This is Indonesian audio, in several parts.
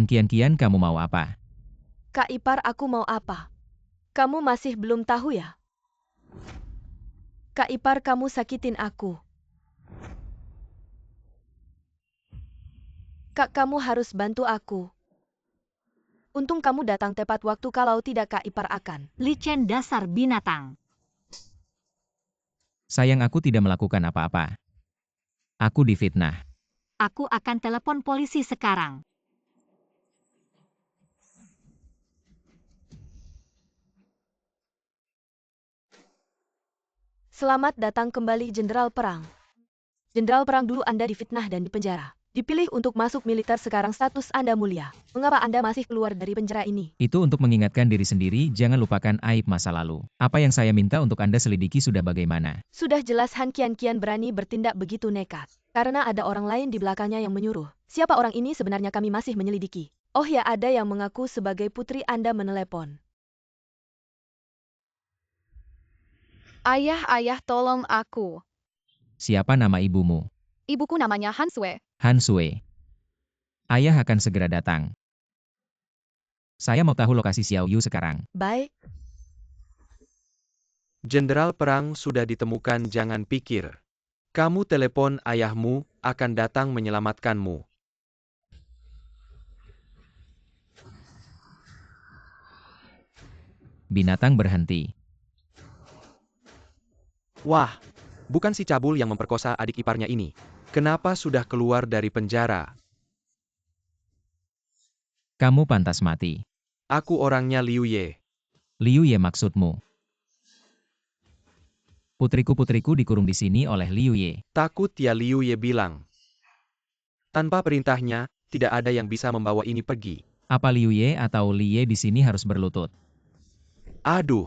Han Kian, kamu mau apa? Kak ipar aku mau apa? Kamu masih belum tahu ya? Kak ipar kamu sakitin aku. Kak kamu harus bantu aku. Untung kamu datang tepat waktu kalau tidak Kak ipar akan. Li Chen dasar binatang. Sayang aku tidak melakukan apa-apa. Aku difitnah. Aku akan telepon polisi sekarang. Selamat datang kembali Jenderal Perang. Jenderal Perang dulu Anda difitnah dan dipenjara. Dipilih untuk masuk militer sekarang status Anda mulia. Mengapa Anda masih keluar dari penjara ini? Itu untuk mengingatkan diri sendiri, jangan lupakan aib masa lalu. Apa yang saya minta untuk Anda selidiki sudah bagaimana? Sudah jelas Han Kian berani bertindak begitu nekat. Karena ada orang lain di belakangnya yang menyuruh. Siapa orang ini sebenarnya kami masih menyelidiki. Oh ya ada yang mengaku sebagai putri Anda menelepon. Ayah, tolong aku. Siapa nama ibumu? Ibuku namanya Han Sue. Han Sue. Ayah akan segera datang. Saya mau tahu lokasi Xiao Yu sekarang. Baik, Jenderal Perang sudah ditemukan, jangan pikir. Kamu telepon ayahmu, akan datang menyelamatkanmu. Binatang berhenti. Wah, bukan si cabul yang memperkosa adik iparnya ini. Kenapa sudah keluar dari penjara? Kamu pantas mati. Aku orangnya Liu Ye. Liu Ye maksudmu? Putriku-putriku dikurung di sini oleh Liu Ye. Takut ya, Liu Ye bilang. Tanpa perintahnya, tidak ada yang bisa membawa ini pergi. Apa Liu Ye atau Li Ye di sini harus berlutut? Aduh,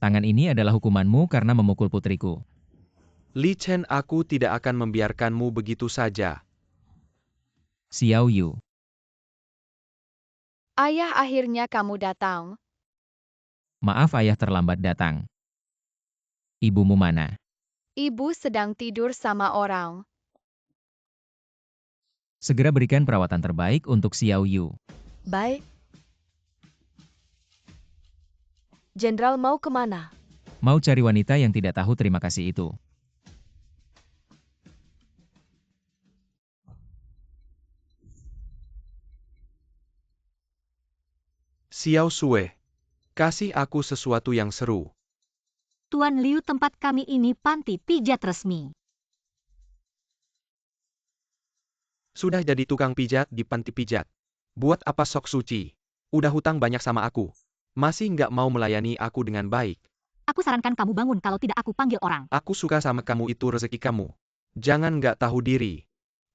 Tangan ini adalah hukumanmu karena memukul putriku. Li Chen, aku tidak akan membiarkanmu begitu saja. Xiao Yu. Ayah, akhirnya kamu datang. Maaf ayah terlambat datang. Ibumu mana? Ibu sedang tidur sama orang. Segera berikan perawatan terbaik untuk Xiao Yu. baik. Jenderal mau kemana? Mau cari wanita yang tidak tahu terima kasih itu. Xiao Sue, kasih aku sesuatu yang seru. Tuan Liu, tempat kami ini panti pijat resmi. Sudah jadi tukang pijat di panti pijat. Buat apa sok suci? Udah hutang banyak sama aku. Masih nggak mau melayani aku dengan baik. Aku sarankan kamu bangun kalau tidak aku panggil orang. Aku suka sama kamu, itu rezeki kamu. Jangan nggak tahu diri.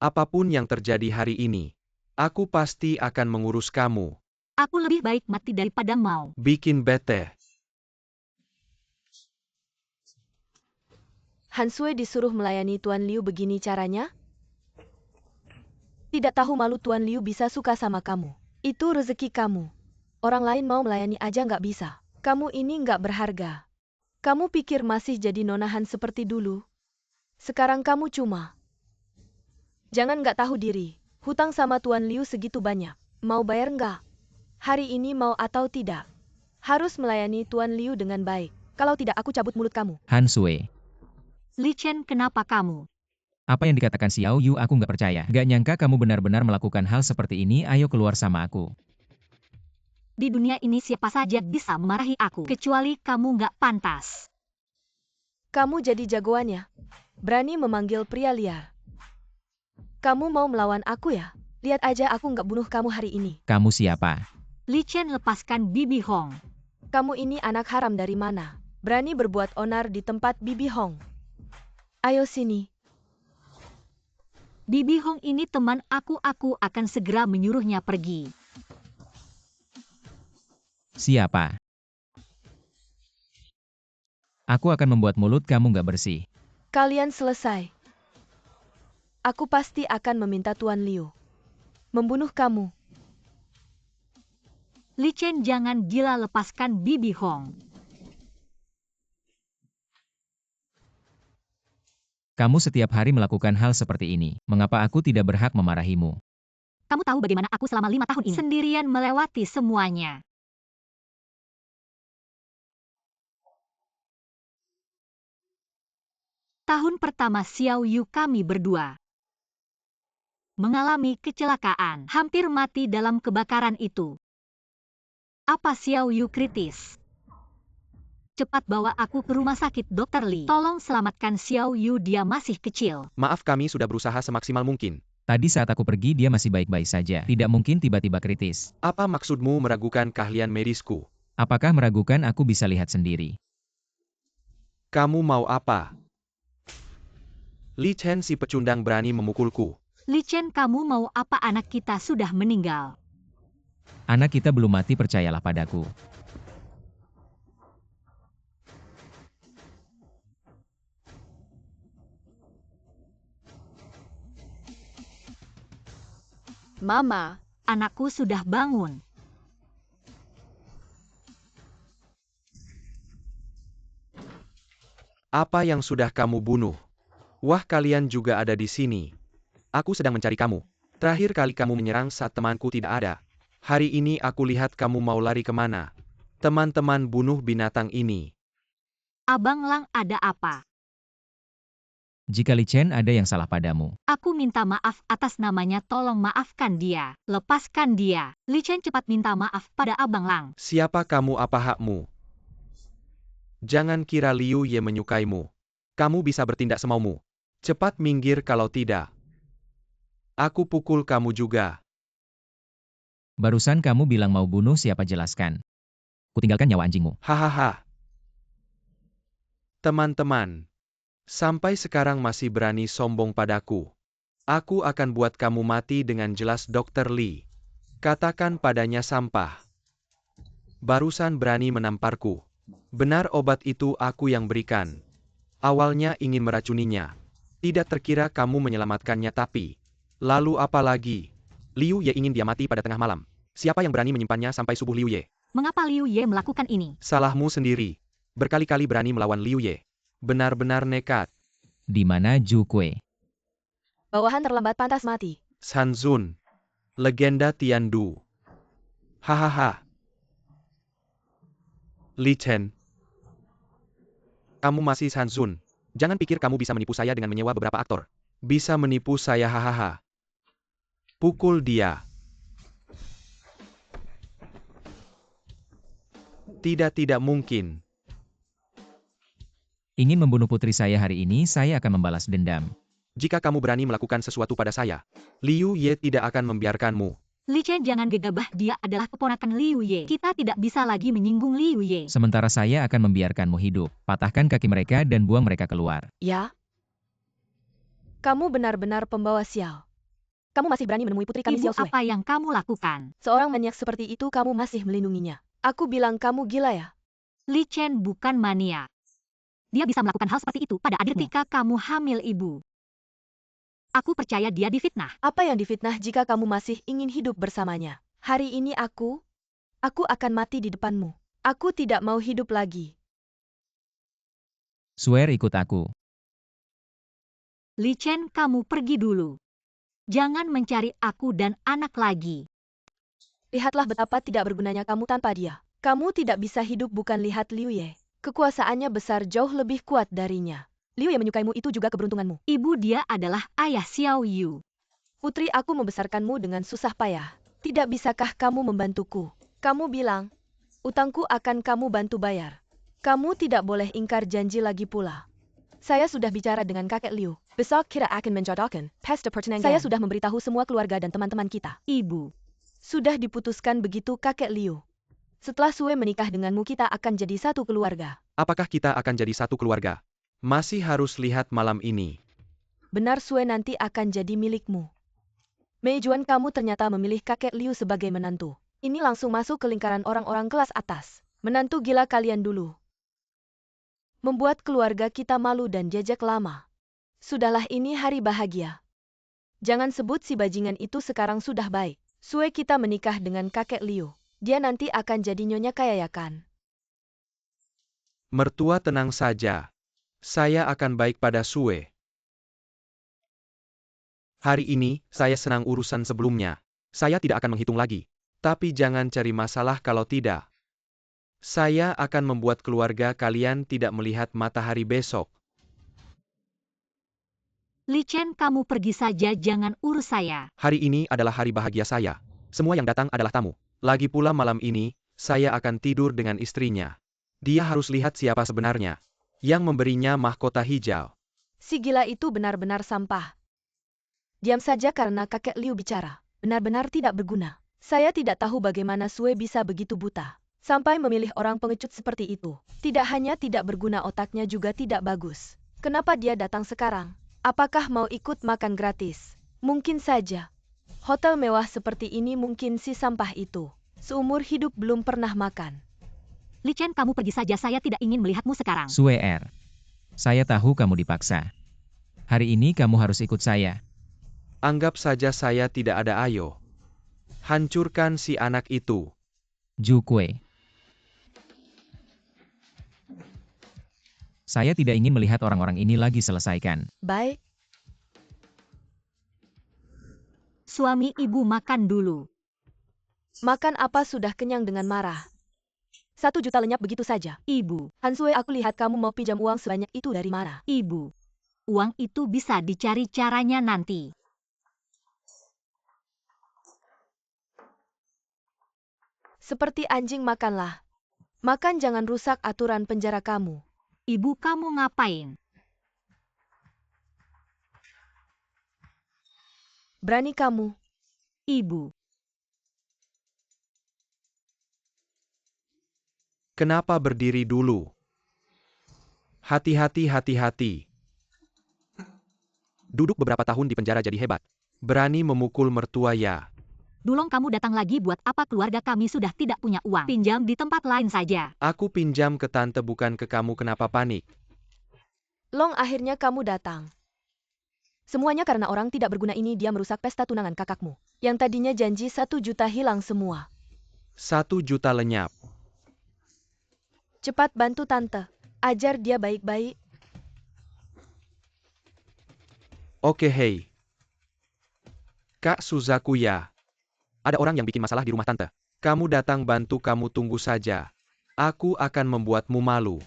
Apapun yang terjadi hari ini, aku pasti akan mengurus kamu. Aku lebih baik mati daripada mau. Bikin bete. Han Sue disuruh melayani Tuan Liu begini caranya? Tidak tahu malu Tuan Liu bisa suka sama kamu. Itu rezeki kamu. Orang lain mau melayani aja nggak bisa. Kamu ini nggak berharga. Kamu pikir masih jadi nonahan seperti dulu? Sekarang kamu cuma. Jangan nggak tahu diri. Hutang sama Tuan Liu segitu banyak. Mau bayar nggak? Hari ini mau atau tidak? Harus melayani Tuan Liu dengan baik. Kalau tidak aku cabut mulut kamu. Han Sue. Li Chen, kenapa kamu? Apa yang dikatakan Xiao Yu aku nggak percaya. Nggak nyangka kamu benar-benar melakukan hal seperti ini, ayo keluar sama aku. Di dunia ini siapa saja bisa memarahi aku, kecuali kamu nggak pantas. Kamu jadi jagoannya. Berani memanggil pria liar. Kamu mau melawan aku ya? Lihat aja aku nggak bunuh kamu hari ini. Kamu siapa? Li Chen, lepaskan Bibi Hong. Kamu ini anak haram dari mana? Berani berbuat onar di tempat Bibi Hong. Ayo sini. Bibi Hong ini teman aku akan segera menyuruhnya pergi. Siapa? Aku akan membuat mulut kamu nggak bersih. Kalian selesai. Aku pasti akan meminta Tuan Liu membunuh kamu. Li Chen, jangan gila, lepaskan Bibi Hong. Kamu setiap hari melakukan hal seperti ini. Mengapa aku tidak berhak memarahimu? Kamu tahu bagaimana aku selama 5 tahun ini sendirian melewati semuanya. Tahun pertama Xiao Yu kami berdua mengalami kecelakaan, hampir mati dalam kebakaran itu. Apa Xiao Yu kritis? Cepat bawa aku ke rumah sakit, Dr. Lee. Tolong selamatkan Xiao Yu, dia masih kecil. Maaf, kami sudah berusaha semaksimal mungkin. Tadi saat aku pergi dia masih baik-baik saja. Tidak mungkin tiba-tiba kritis. Apa maksudmu meragukan keahlian medisku? Apakah meragukan aku bisa lihat sendiri? Kamu mau apa? Li Chen si pecundang berani memukulku. Li Chen, kamu mau apa? Anak kita sudah meninggal. Anak kita belum mati, percayalah padaku. Mama, Anakku sudah bangun. Apa yang sudah kamu bunuh? Wah, kalian juga ada di sini. Aku sedang mencari kamu. Terakhir kali kamu menyerang saat temanku tidak ada. Hari ini aku lihat kamu mau lari kemana. Teman-teman bunuh binatang ini. Abang Lang, ada apa? Jika Li Chen ada yang salah padamu, Aku minta maaf atas namanya, tolong maafkan dia. Lepaskan dia. Li Chen, cepat minta maaf pada Abang Lang. Siapa kamu, apa hakmu? Jangan kira Liu Ye menyukaimu. Kamu bisa bertindak semaumu. Cepat minggir kalau tidak. Aku pukul kamu juga. barusan kamu bilang mau bunuh siapa, jelaskan. Kutinggalkan nyawa anjingmu. Hahaha. Teman-teman, sampai sekarang masih berani sombong padaku. Aku akan buat kamu mati dengan jelas, Dr. Lee. Katakan padanya sampah. Barusan berani menamparku. Benar, obat itu aku yang berikan. Awalnya ingin meracuninya. Tidak terkira kamu menyelamatkannya, tapi... Lalu apa lagi? Liu Ye ingin dia mati pada tengah malam. Siapa yang berani menyimpannya sampai subuh, Liu Ye? Mengapa Liu Ye melakukan ini? Salahmu sendiri. Berkali-kali berani melawan Liu Ye. Benar-benar nekat. Di mana Ju Kue? Bawahan terlambat pantas mati. San Zun. Legenda Tiandu. Hahaha. Li Chen. Kamu masih San Zun. Jangan pikir kamu bisa menipu saya dengan menyewa beberapa aktor. Bisa menipu saya, hahaha. Pukul dia. Tidak mungkin. Ingin membunuh putri saya hari ini, saya akan membalas dendam. Jika kamu berani melakukan sesuatu pada saya, Liu Ye tidak akan membiarkanmu. Li Chen, jangan gegabah, dia adalah keponakan Liu Ye. Kita tidak bisa lagi menyinggung Liu Ye. Sementara saya akan membiarkanmu hidup. Patahkan kaki mereka dan buang mereka keluar. Ya? Kamu benar-benar pembawa sial. Kamu masih berani menemui putri kami, Ibu, Xiao Sui. apa yang kamu lakukan? Seorang maniak seperti itu kamu masih melindunginya. Aku bilang kamu gila ya? Li Chen bukan mania. Dia bisa melakukan hal seperti itu pada adikmu. Ketika kamu hamil, ibu. Aku percaya dia difitnah. Apa yang difitnah jika kamu masih ingin hidup bersamanya? Hari ini aku akan mati di depanmu. Aku tidak mau hidup lagi. Swear ikut aku. Li Chen, kamu pergi dulu. Jangan mencari aku dan anak lagi. Lihatlah betapa tidak bergunanya kamu tanpa dia. Kamu tidak bisa hidup, bukan lihat Liu Ye. Kekuasaannya besar jauh lebih kuat darinya. Liu Ye menyukaimu, itu juga keberuntunganmu. Ibu, dia adalah ayah Xiao Yu. Putri, aku membesarkanmu dengan susah payah. Tidak bisakah kamu membantuku? Kamu bilang, utangku akan kamu bantu bayar. Kamu tidak boleh ingkar janji lagi pula. Saya sudah bicara dengan kakek Liu. Besok kita akan menjodohkan pesta pertunangan. Saya sudah memberitahu semua keluarga dan teman-teman kita. Ibu. Sudah diputuskan begitu, kakek Liu. Setelah Sue menikah denganmu, kita akan jadi satu keluarga. Apakah kita akan jadi satu keluarga? Masih harus lihat malam ini. Benar, Sue nanti akan jadi milikmu. Mei Juan, kamu ternyata memilih kakek Liu sebagai menantu. Ini langsung masuk ke lingkaran orang-orang kelas atas. Menantu gila kalian dulu. Membuat keluarga kita malu dan jejak lama. Sudahlah, ini hari bahagia. Jangan sebut si bajingan itu, sekarang sudah baik. Sue, kita menikah dengan kakek Liu. Dia nanti akan jadi nyonya kaya, ya kan? Mertua, tenang saja. Saya akan baik pada Sue. Hari ini, saya senang urusan sebelumnya. Saya tidak akan menghitung lagi. Tapi jangan cari masalah kalau tidak. Saya akan membuat keluarga kalian tidak melihat matahari besok. Li Chen, kamu pergi saja, jangan urus saya. Hari ini adalah hari bahagia saya. Semua yang datang adalah tamu. Lagi pula malam ini, saya akan tidur dengan istrinya. Dia harus lihat siapa sebenarnya yang memberinya mahkota hijau. Si gila itu benar-benar sampah. Diam saja karena kakek Liu bicara. Benar-benar tidak berguna. Saya tidak tahu bagaimana Sue bisa begitu buta. Sampai memilih orang pengecut seperti itu. Tidak hanya tidak berguna, otaknya juga tidak bagus. Kenapa dia datang sekarang? Apakah mau ikut makan gratis? Mungkin saja. Hotel mewah seperti ini mungkin si sampah itu seumur hidup belum pernah makan. Li Chen, kamu pergi saja, saya tidak ingin melihatmu sekarang. Sue Er. Saya tahu kamu dipaksa. Hari ini kamu harus ikut saya. Anggap saja saya tidak ada. Ayo. Hancurkan si anak itu. Ju Kue. Saya tidak ingin melihat orang-orang ini lagi, selesaikan. Baik. Suami ibu makan dulu. Makan apa, sudah kenyang dengan marah. 1 juta lenyap begitu saja. Ibu, Hansue, aku lihat kamu mau pinjam uang sebanyak itu dari mana? ibu. Uang itu bisa dicari caranya nanti. Seperti anjing makanlah. Makan, jangan rusak aturan penjara kamu. Ibu, kamu ngapain? Berani kamu. Ibu. Kenapa berdiri dulu? Hati-hati, hati-hati. Duduk beberapa tahun di penjara jadi hebat. Berani memukul mertua ya. Dulong, kamu datang lagi buat apa? Keluarga kami sudah tidak punya uang. Pinjam di tempat lain saja. Aku pinjam ke tante, bukan ke kamu. Kenapa panik? Long, akhirnya kamu datang. Semuanya karena orang tidak berguna ini, dia merusak pesta tunangan kakakmu. Yang tadinya janji 1 juta hilang semua. 1 juta lenyap. Cepat bantu tante. Ajar dia baik-baik. Oke, hei. Kak Suzaku ya. Ada orang yang bikin masalah di rumah tante. Kamu datang bantu, kamu tunggu saja. Aku akan membuatmu malu.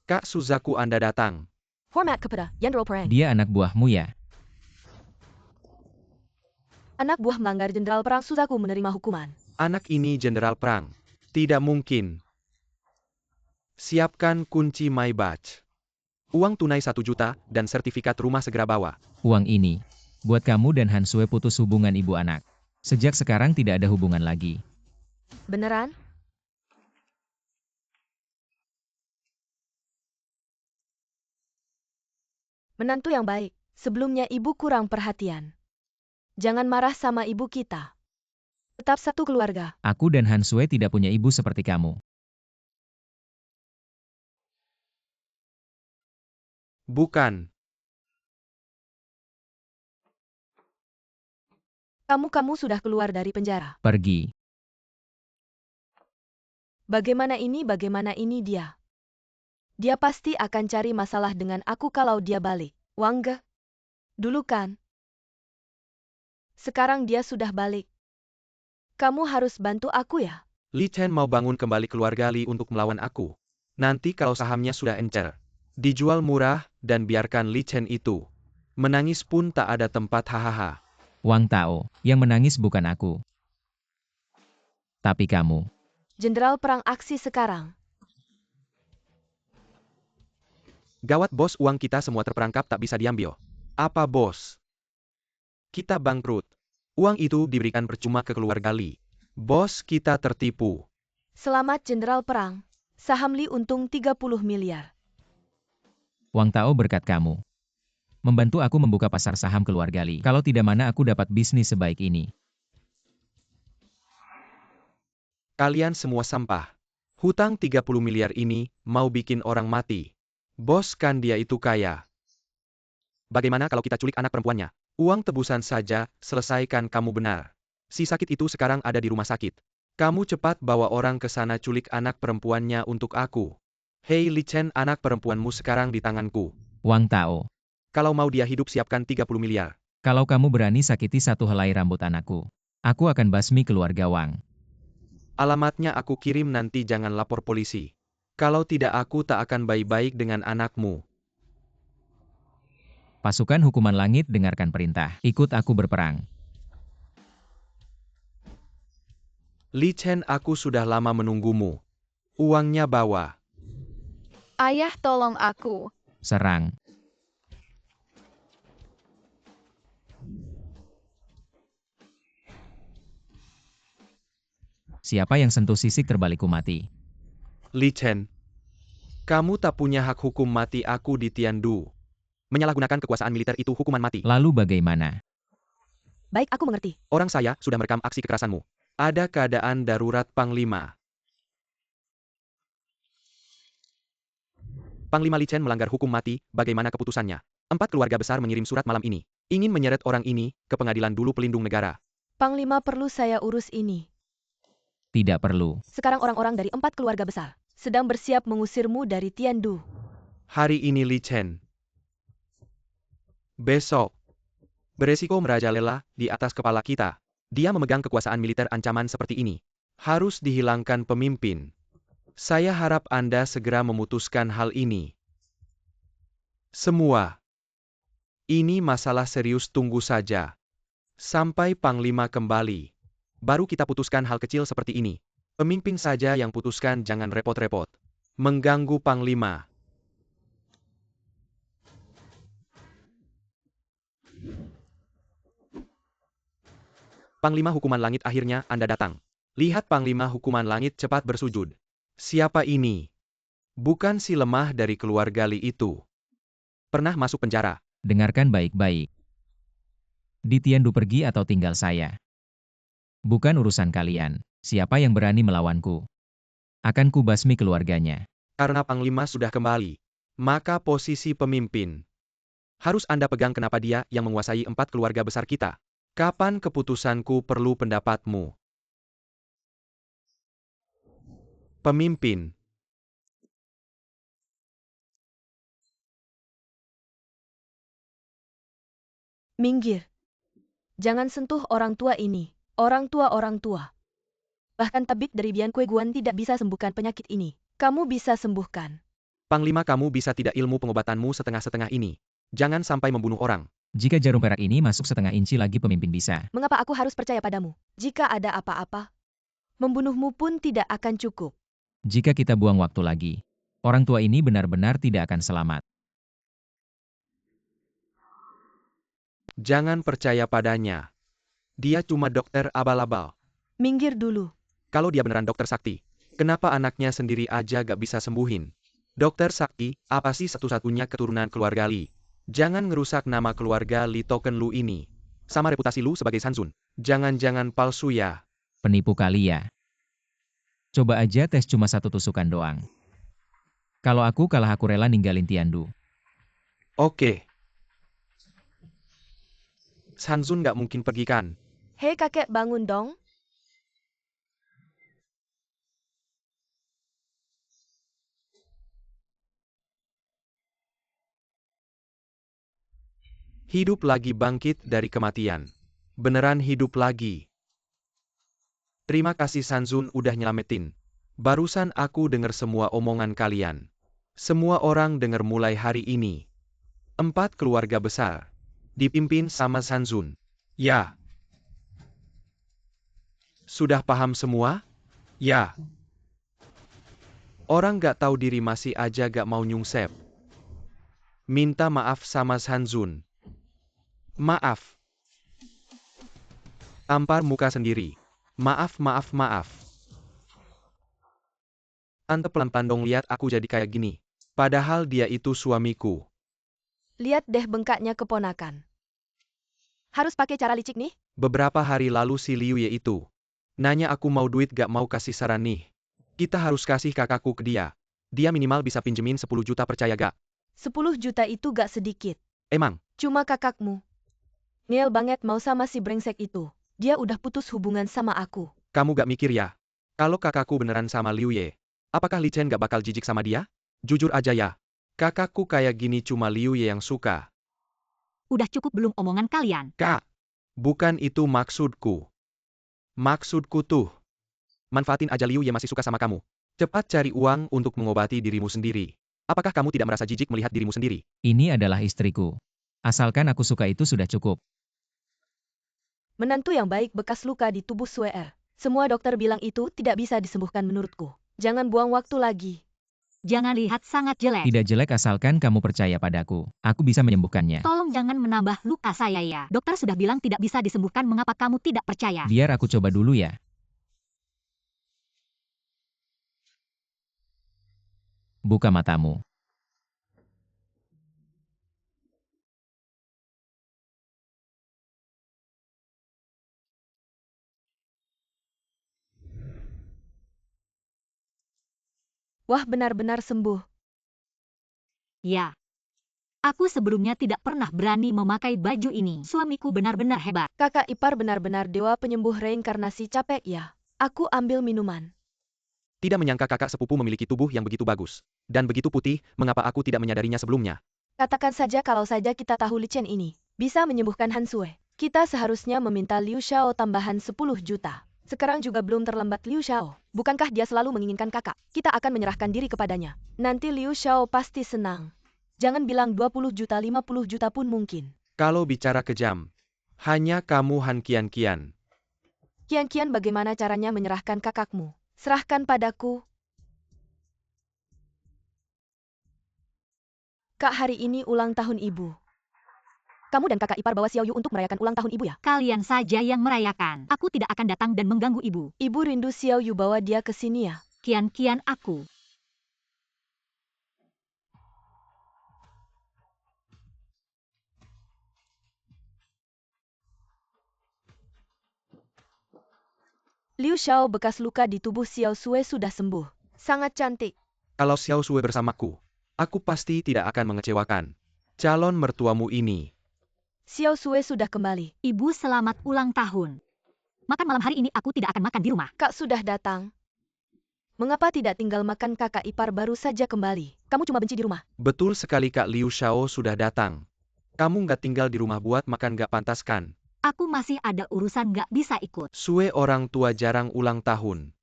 Kak Suzaku, Anda datang. Hormat kepada Jenderal Perang. Dia anak buahmu ya? Anak buah melanggar Jenderal Perang, Suzaku menerima hukuman. Anak ini Jenderal Perang. Tidak mungkin. Siapkan kunci Maybach. Uang tunai 1 juta dan sertifikat rumah segera bawa. Uang ini buat kamu dan Hansue putus hubungan ibu anak. Sejak sekarang tidak ada hubungan lagi. Beneran? Menantu yang baik. Sebelumnya ibu kurang perhatian. Jangan marah sama ibu kita. Tetap satu keluarga. Aku dan Hansue tidak punya ibu seperti kamu. Bukan. Kamu sudah keluar dari penjara. Pergi. Bagaimana ini dia? Dia pasti akan cari masalah dengan aku kalau dia balik. Wangge. Dulu kan. Sekarang dia sudah balik. Kamu harus bantu aku ya. Li Chen mau bangun kembali keluarga Li untuk melawan aku. Nanti kalau sahamnya sudah encer, dijual murah, dan biarkan Li Chen itu menangis pun tak ada tempat. Hahaha. Wang Tao, yang menangis bukan aku. Tapi kamu. Jenderal Perang aksi sekarang. Gawat bos, uang kita semua terperangkap, tak bisa diambil. Apa bos? Kita bangkrut. Uang itu diberikan percuma ke keluarga Li. Bos, kita tertipu. Selamat Jenderal Perang. Saham Li untung 30 miliar. Wang Tao berkat kamu. Membantu aku membuka pasar saham keluarga Li. Kalau tidak, mana aku dapat bisnis sebaik ini. Kalian semua sampah. Hutang 30 miliar ini mau bikin orang mati. Bos, kan dia itu kaya. Bagaimana kalau kita culik anak perempuannya? Uang tebusan saja, selesaikan. Kamu benar. Si sakit itu sekarang ada di rumah sakit. Kamu cepat bawa orang ke sana, culik anak perempuannya untuk aku. Hei Li Chen, anak perempuanmu sekarang di tanganku. Wang Tao. Kalau mau dia hidup, siapkan 30 miliar. Kalau kamu berani sakiti satu helai rambut anakku, aku akan basmi keluarga Wang. Alamatnya aku kirim nanti, jangan lapor polisi. Kalau tidak aku tak akan baik-baik dengan anakmu. Pasukan hukuman langit dengarkan perintah. Ikut aku berperang. Li Chen, aku sudah lama menunggumu. Uangnya bawa. Ayah tolong aku. Serang. Siapa yang sentuh sisik terbalikku mati. Li Chen, kamu tak punya hak hukum mati aku di Tiandu. Menyalahgunakan kekuasaan militer itu hukuman mati. Lalu bagaimana? Baik, aku mengerti. Orang saya sudah merekam aksi kekerasanmu. Ada keadaan darurat, Panglima. Panglima Li Chen melanggar hukum mati, bagaimana keputusannya? 4 keluarga besar mengirim surat malam ini. Ingin menyeret orang ini ke pengadilan dulu pelindung negara. Panglima, perlu saya urus ini. Tidak perlu. Sekarang orang-orang dari 4 keluarga besar sedang bersiap mengusirmu dari Tiandu. Hari ini Li Chen. Besok. Beresiko merajalela di atas kepala kita. Dia memegang kekuasaan militer, ancaman seperti ini harus dihilangkan pemimpin. Saya harap Anda segera memutuskan hal ini. Semua. Ini masalah serius, tunggu saja. Sampai Panglima kembali. Baru kita putuskan hal kecil seperti ini. Pemimpin saja yang putuskan, jangan repot-repot. Mengganggu Panglima. Panglima Hukuman Langit, akhirnya Anda datang. Lihat Panglima Hukuman Langit cepat bersujud. Siapa ini? Bukan si lemah dari keluarga Li itu. Pernah masuk penjara. Dengarkan baik-baik. Di Tiandu pergi atau tinggal saya. Bukan urusan kalian. Siapa yang berani melawanku? Akan kubasmi keluarganya. Karena Panglima sudah kembali, maka posisi pemimpin harus Anda pegang. Kenapa dia yang menguasai 4 keluarga besar kita? Kapan keputusanku perlu pendapatmu? Pemimpin. Minggir. Jangan sentuh orang tua ini. Orang tua. Bahkan tabib dari Bian Kue Guan tidak bisa sembuhkan penyakit ini. Kamu bisa sembuhkan. Panglima, kamu bisa tidak ilmu pengobatanmu setengah-setengah ini. Jangan sampai membunuh orang. Jika jarum perak ini masuk setengah inci lagi, pemimpin bisa. Mengapa aku harus percaya padamu? Jika ada apa-apa, membunuhmu pun tidak akan cukup. Jika kita buang waktu lagi, orang tua ini benar-benar tidak akan selamat. Jangan percaya padanya. Dia cuma dokter abal-abal. Minggir dulu. Kalau dia beneran dokter sakti, kenapa anaknya sendiri aja gak bisa sembuhin? Dokter sakti, apa sih satu-satunya keturunan keluarga Li? Jangan ngerusak nama keluarga Li Token Lu ini. Sama reputasi lu sebagai Sanzun. Jangan-jangan palsu ya? Penipu kali ya. Coba aja tes cuma 1 tusukan doang. Kalau aku kalah, aku rela ninggalin Tiandu. Oke. Sanzun gak mungkin pergi kan? Hei kakek, bangun dong. Hidup lagi, bangkit dari kematian. Beneran hidup lagi. Terima kasih Sanzun udah nyelamatin. Barusan aku dengar semua omongan kalian. Semua orang dengar mulai hari ini. 4 keluarga besar. Dipimpin sama Sanzun. Ya. Sudah paham semua? Ya. Orang gak tahu diri masih aja gak mau nyungsep. Minta maaf sama Sanzun. Maaf. Tampar muka sendiri. Maaf. Ante pelan-pelan dong, lihat aku jadi kayak gini. Padahal dia itu suamiku. Lihat deh bengkaknya keponakan. Harus pakai cara licik nih? Beberapa hari lalu si Liu Ye itu nanya aku mau duit, gak mau kasih saran nih. Kita harus kasih kakakku ke dia. Dia minimal bisa pinjemin 10 juta, percaya gak? 10 juta itu gak sedikit. Emang? Cuma kakakmu. Ngel banget mau sama si brengsek itu. Dia udah putus hubungan sama aku. Kamu gak mikir ya? Kalau kakakku beneran sama Liu Ye, apakah Li Chen gak bakal jijik sama dia? Jujur aja ya. Kakakku kayak gini cuma Liu Ye yang suka. Udah cukup belum omongan kalian? Kak, bukan itu maksudku. Maksudku tuh, manfaatin aja Liu Ye masih suka sama kamu. Cepat cari uang untuk mengobati dirimu sendiri. Apakah kamu tidak merasa jijik melihat dirimu sendiri? Ini adalah istriku. Asalkan aku suka itu sudah cukup. Menantu yang baik bekas luka di tubuh Sue. Semua dokter bilang itu tidak bisa disembuhkan menurutku. Jangan buang waktu lagi. Jangan lihat sangat jelek. Tidak jelek asalkan kamu percaya padaku. Aku bisa menyembuhkannya. Tolong jangan menambah luka saya ya. Dokter sudah bilang tidak bisa disembuhkan, mengapa kamu tidak percaya? Biar aku coba dulu ya. Buka matamu. Wah, benar-benar sembuh. Ya. Aku sebelumnya tidak pernah berani memakai baju ini. Suamiku benar-benar hebat. Kakak ipar benar-benar dewa penyembuh reinkarnasi. Capek ya. Aku ambil minuman. Tidak menyangka kakak sepupu memiliki tubuh yang begitu bagus. Dan begitu putih, mengapa aku tidak menyadarinya sebelumnya? Katakan saja kalau saja kita tahu Li Chen ini bisa menyembuhkan Han Sue. Kita seharusnya meminta Liu Xiao tambahan 10 juta. Sekarang juga belum terlambat. Liu Xiao, bukankah dia selalu menginginkan kakak? Kita akan menyerahkan diri kepadanya. Nanti Liu Xiao pasti senang. Jangan bilang 20 juta, 50 juta pun mungkin. Kalau bicara kejam, hanya kamu Han Kian. Kian, bagaimana caranya menyerahkan kakakmu? Serahkan padaku. Kak, hari ini ulang tahun ibu. Kamu dan kakak ipar bawa Xiao Yu untuk merayakan ulang tahun ibu ya? Kalian saja yang merayakan. Aku tidak akan datang dan mengganggu ibu. Ibu rindu Xiao Yu, bawa dia ke sini ya. Kian aku. Liu Xiao bekas luka di tubuh Xiao Sue sudah sembuh. Sangat cantik. Kalau Xiao Sue bersamaku, aku pasti tidak akan mengecewakan calon mertuamu ini. Xiao Sue sudah kembali. Ibu selamat ulang tahun. Makan malam hari ini aku tidak akan makan di rumah. Kak sudah datang. Mengapa tidak tinggal makan? Kakak ipar baru saja kembali. Kamu cuma benci di rumah. Betul sekali Kak, Liu Xiao sudah datang. Kamu nggak tinggal di rumah buat makan nggak pantas kan? Aku masih ada urusan nggak bisa ikut. Sue orang tua jarang ulang tahun.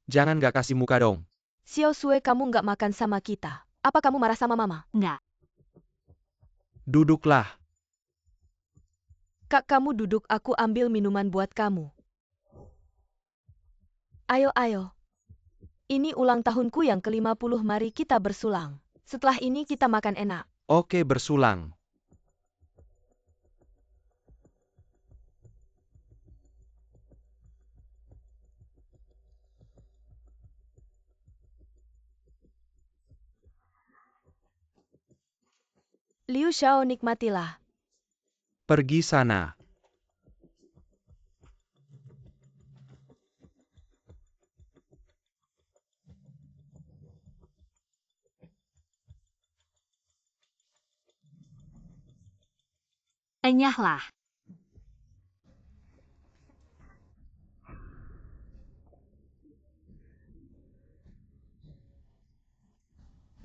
Jangan nggak kasih muka dong. Xiao Sue, kamu nggak makan sama kita. Apa kamu marah sama mama? Nggak. Duduklah. Kak, kamu duduk, aku ambil minuman buat kamu. Ayo. Ini ulang tahunku yang ke-50, mari kita bersulang. Setelah ini kita makan enak. Oke, bersulang. Liu Xiao, nikmatilah. Pergi sana. Enyahlah.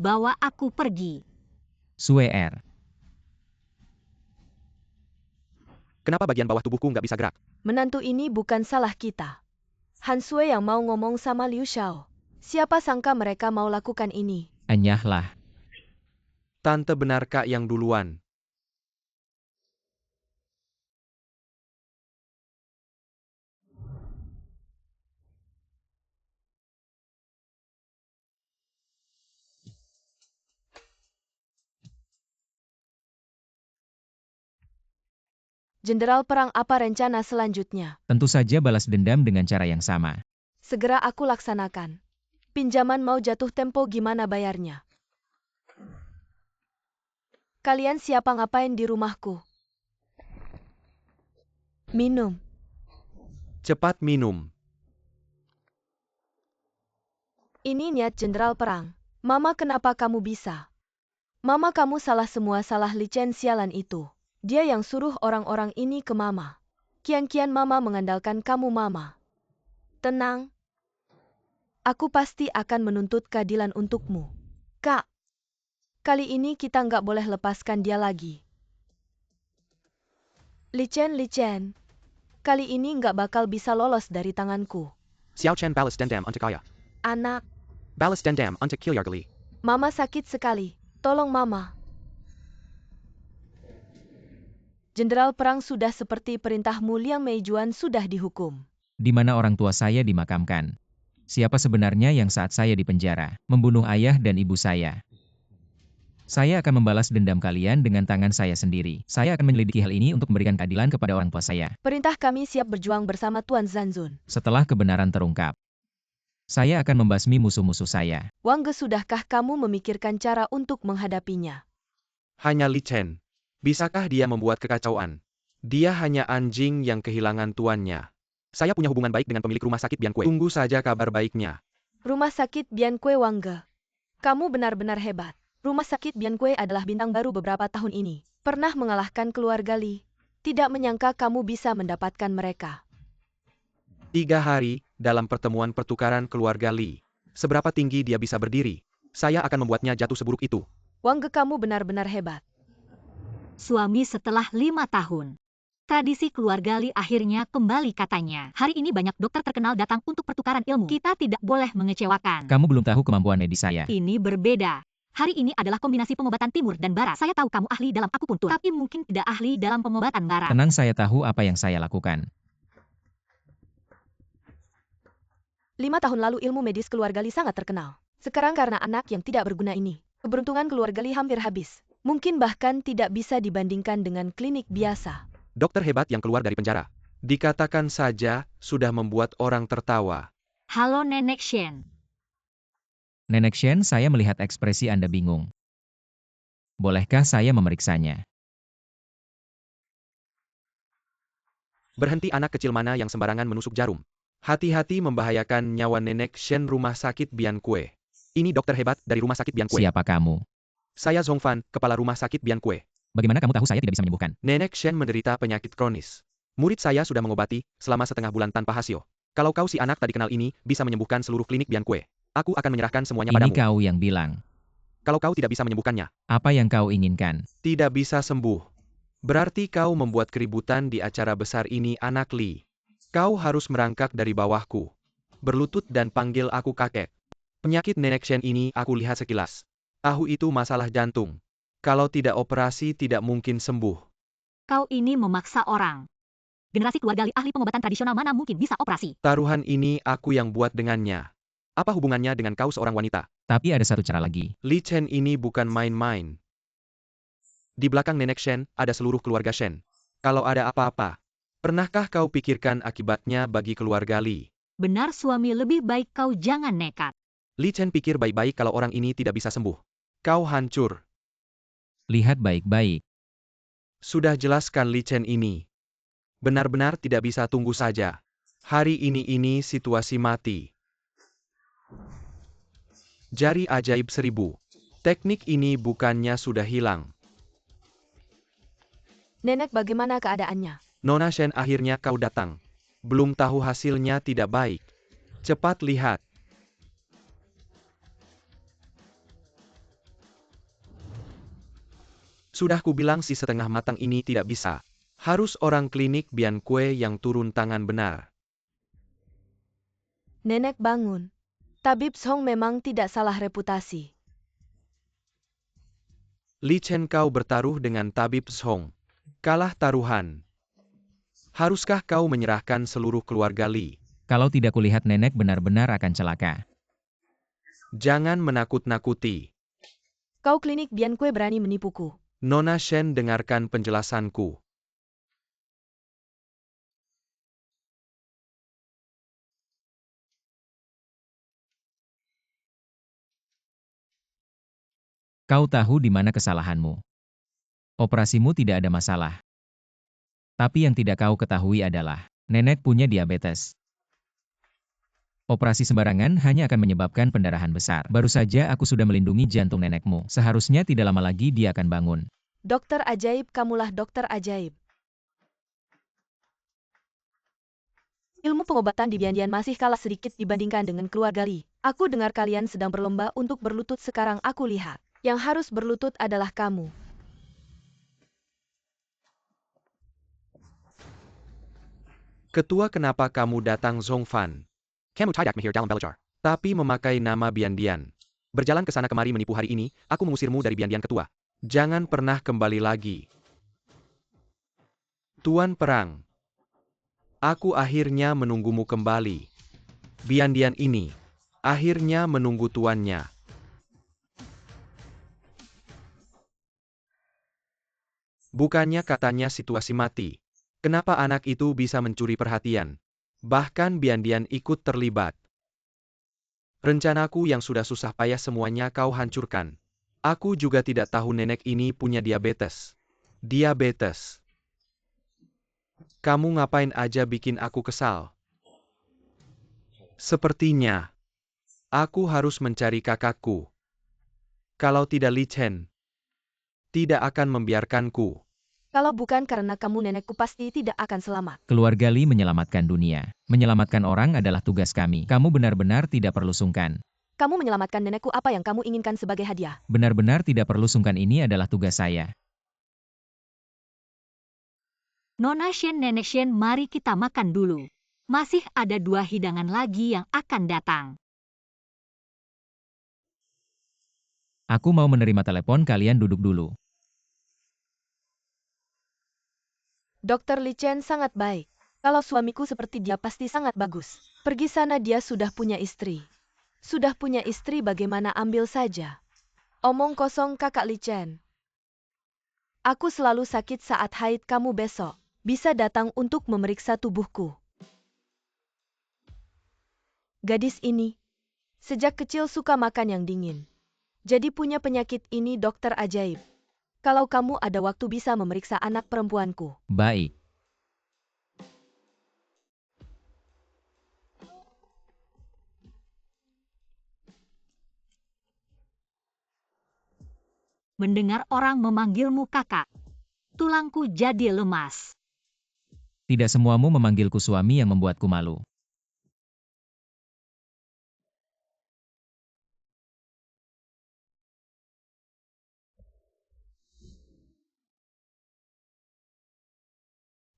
Bawa aku pergi. Sue R. Kenapa bagian bawah tubuhku nggak bisa gerak? Menantu ini bukan salah kita. Han Sue yang mau ngomong sama Liu Xiao. Siapa sangka mereka mau lakukan ini. Enyahlah. Tante benar Kak yang duluan. Jenderal perang, apa rencana selanjutnya? Tentu saja balas dendam dengan cara yang sama. Segera aku laksanakan. Pinjaman mau jatuh tempo, gimana bayarnya? Kalian siapa ngapain di rumahku? Minum. Cepat minum. Ini niat jenderal perang. Mama, kenapa kamu bisa? Mama, kamu salah semua, salah Li Chen sialan itu. Dia yang suruh orang-orang ini ke mama. Kian, mama mengandalkan kamu, mama. Tenang. Aku pasti akan menuntut keadilan untukmu. Kak, kali ini kita nggak boleh lepaskan dia lagi. Li Chen. Kali ini nggak bakal bisa lolos dari tanganku. Xiao Chen balas dendam untuk ayah. Anak, Balas dendam untuk Kilyargali. Mama sakit sekali. Tolong Mama. Jenderal perang sudah seperti perintahmu, Liang Meijuan sudah dihukum. Di mana orang tua saya dimakamkan? Siapa sebenarnya yang saat saya di penjara, membunuh ayah dan ibu saya? Saya akan membalas dendam kalian dengan tangan saya sendiri. Saya akan menyelidiki hal ini untuk memberikan keadilan kepada orang tua saya. Perintah kami siap berjuang bersama Tuan Zanzun. Setelah kebenaran terungkap, saya akan membasmi musuh-musuh saya. Wang Ge, sudahkah kamu memikirkan cara untuk menghadapinya? Hanya Li Chen. Bisakah dia membuat kekacauan? Dia hanya anjing yang kehilangan tuannya. Saya punya hubungan baik dengan pemilik rumah sakit Biankue. Tunggu saja kabar baiknya. Rumah sakit Biankue, Wang Ge. Kamu benar-benar hebat. Rumah sakit Biankue adalah bintang baru beberapa tahun ini. Pernah mengalahkan keluarga Li. Tidak menyangka kamu bisa mendapatkan mereka. 3 hari, dalam pertemuan pertukaran keluarga Li. Seberapa tinggi dia bisa berdiri? Saya akan membuatnya jatuh seburuk itu. Wang Ge, kamu benar-benar hebat. Suami setelah 5 tahun. Tradisi keluarga Li akhirnya kembali, katanya. Hari ini banyak dokter terkenal datang untuk pertukaran ilmu. Kita tidak boleh mengecewakan. Kamu belum tahu kemampuan medis saya. Ini berbeda. Hari ini adalah kombinasi pengobatan timur dan barat. Saya tahu kamu ahli dalam akupuntur, tapi mungkin tidak ahli dalam pengobatan barat. Tenang, saya tahu apa yang saya lakukan. 5 tahun lalu ilmu medis keluarga Li sangat terkenal. Sekarang karena anak yang tidak berguna ini, keberuntungan keluarga Li hampir habis. Mungkin bahkan tidak bisa dibandingkan dengan klinik biasa. Dokter hebat yang keluar dari penjara. Dikatakan saja, sudah membuat orang tertawa. Halo Nenek Shen. Nenek Shen, saya melihat ekspresi Anda bingung. Bolehkah saya memeriksanya? Berhenti, anak kecil mana yang sembarangan menusuk jarum. Hati-hati, membahayakan nyawa Nenek Shen. Rumah sakit Biankue. Ini dokter hebat dari rumah sakit Biankue. Siapa kamu? Saya Zhongfan, kepala rumah sakit Biankue. Bagaimana kamu tahu saya tidak bisa menyembuhkan? Nenek Shen menderita penyakit kronis. Murid saya sudah mengobati selama setengah bulan tanpa hasil. Kalau kau, si anak tadi kenal ini, bisa menyembuhkan seluruh klinik Biankue, aku akan menyerahkan semuanya Ini padamu. kau yang bilang. Kalau kau tidak bisa menyembuhkannya, Apa yang kau inginkan? tidak bisa sembuh. Berarti kau membuat keributan di acara besar ini, anak Li. Kau harus merangkak dari bawahku. Berlutut dan panggil aku kakek. Penyakit Nenek Shen ini aku lihat sekilas. Tahu itu masalah jantung. Kalau tidak operasi tidak mungkin sembuh. Kau ini memaksa orang. Generasi keluarga Li ahli pengobatan tradisional mana mungkin bisa operasi? Taruhan ini aku yang buat dengannya. Apa hubungannya dengan kau seorang wanita? Tapi ada satu cara lagi. Li Chen ini bukan main-main. Di belakang Nenek Shen ada seluruh keluarga Shen. Kalau ada apa-apa, pernahkah kau pikirkan akibatnya bagi keluarga Li? Benar suami, lebih baik kau jangan nekat. Li Chen pikir baik-baik kalau orang ini tidak bisa sembuh. Kau hancur. Lihat baik-baik. Sudah jelaskan Li Chen ini. Benar-benar tidak bisa tunggu saja. Hari ini situasi mati. Jari ajaib 1000. Teknik ini bukannya sudah hilang. Nenek, bagaimana keadaannya? Nona Shen, akhirnya kau datang. Belum tahu hasilnya tidak baik. Cepat lihat. Sudah kubilang si setengah matang ini tidak bisa. Harus orang klinik Biankue yang turun tangan benar. Nenek, bangun. Tabib Song memang tidak salah reputasi. Li Chen, kau bertaruh dengan Tabib Song. Kalah taruhan. Haruskah kau menyerahkan seluruh keluarga Li? Kalau tidak kulihat nenek benar-benar akan celaka. Jangan menakut-nakuti. Kau klinik Biankue berani menipuku. Nona Shen, dengarkan penjelasanku. Kau tahu di mana kesalahanmu. Operasimu tidak ada masalah. Tapi yang tidak kau ketahui adalah, nenek punya diabetes. Operasi sembarangan hanya akan menyebabkan pendarahan besar. Baru saja aku sudah melindungi jantung nenekmu. Seharusnya tidak lama lagi dia akan bangun. Dokter ajaib, kamulah dokter ajaib. Ilmu pengobatan di Biandian masih kalah sedikit dibandingkan dengan keluarga Li. Aku dengar kalian sedang berlomba untuk berlutut, sekarang aku lihat. Yang harus berlutut adalah kamu. Ketua, kenapa kamu datang Zhongfan? Kamu tidak mahir dalam belajar. Tapi memakai nama Biandian. Berjalan ke sana kemari menipu hari ini, aku mengusirmu dari Biandian ketua. Jangan pernah kembali lagi. Tuan Perang. Aku akhirnya menunggumu kembali. Biandian ini akhirnya menunggu tuannya. Bukannya katanya situasi mati. Kenapa anak itu bisa mencuri perhatian? Bahkan Biandian ikut terlibat. Rencanaku yang sudah susah payah semuanya kau hancurkan. Aku juga tidak tahu nenek ini punya diabetes. Diabetes. Kamu ngapain aja bikin aku kesal? Sepertinya aku harus mencari kakakku. Kalau tidak Li Chen tidak akan membiarkanku. Kalau bukan karena kamu, nenekku pasti tidak akan selamat. Keluarga Li menyelamatkan dunia. Menyelamatkan orang adalah tugas kami. Kamu benar-benar tidak perlu sungkan. Kamu menyelamatkan nenekku, apa yang kamu inginkan sebagai hadiah? Benar-benar tidak perlu sungkan, ini adalah tugas saya. Nona Shen, Nenek Shen, mari kita makan dulu. Masih ada 2 hidangan lagi yang akan datang. Aku mau menerima telepon, kalian duduk dulu. Dr. Li Chen sangat baik. Kalau suamiku seperti dia pasti sangat bagus. Pergi sana, dia sudah punya istri. Sudah punya istri, bagaimana, ambil saja. Omong kosong, Kakak Li Chen. Aku selalu sakit saat haid, kamu besok bisa datang untuk memeriksa tubuhku. Gadis ini sejak kecil suka makan yang dingin. Jadi punya penyakit ini, dokter ajaib. Kalau kamu ada waktu bisa memeriksa anak perempuanku. Baik. Mendengar orang memanggilmu kakak, tulangku jadi lemas. Tidak semuamu memanggilku suami yang membuatku malu.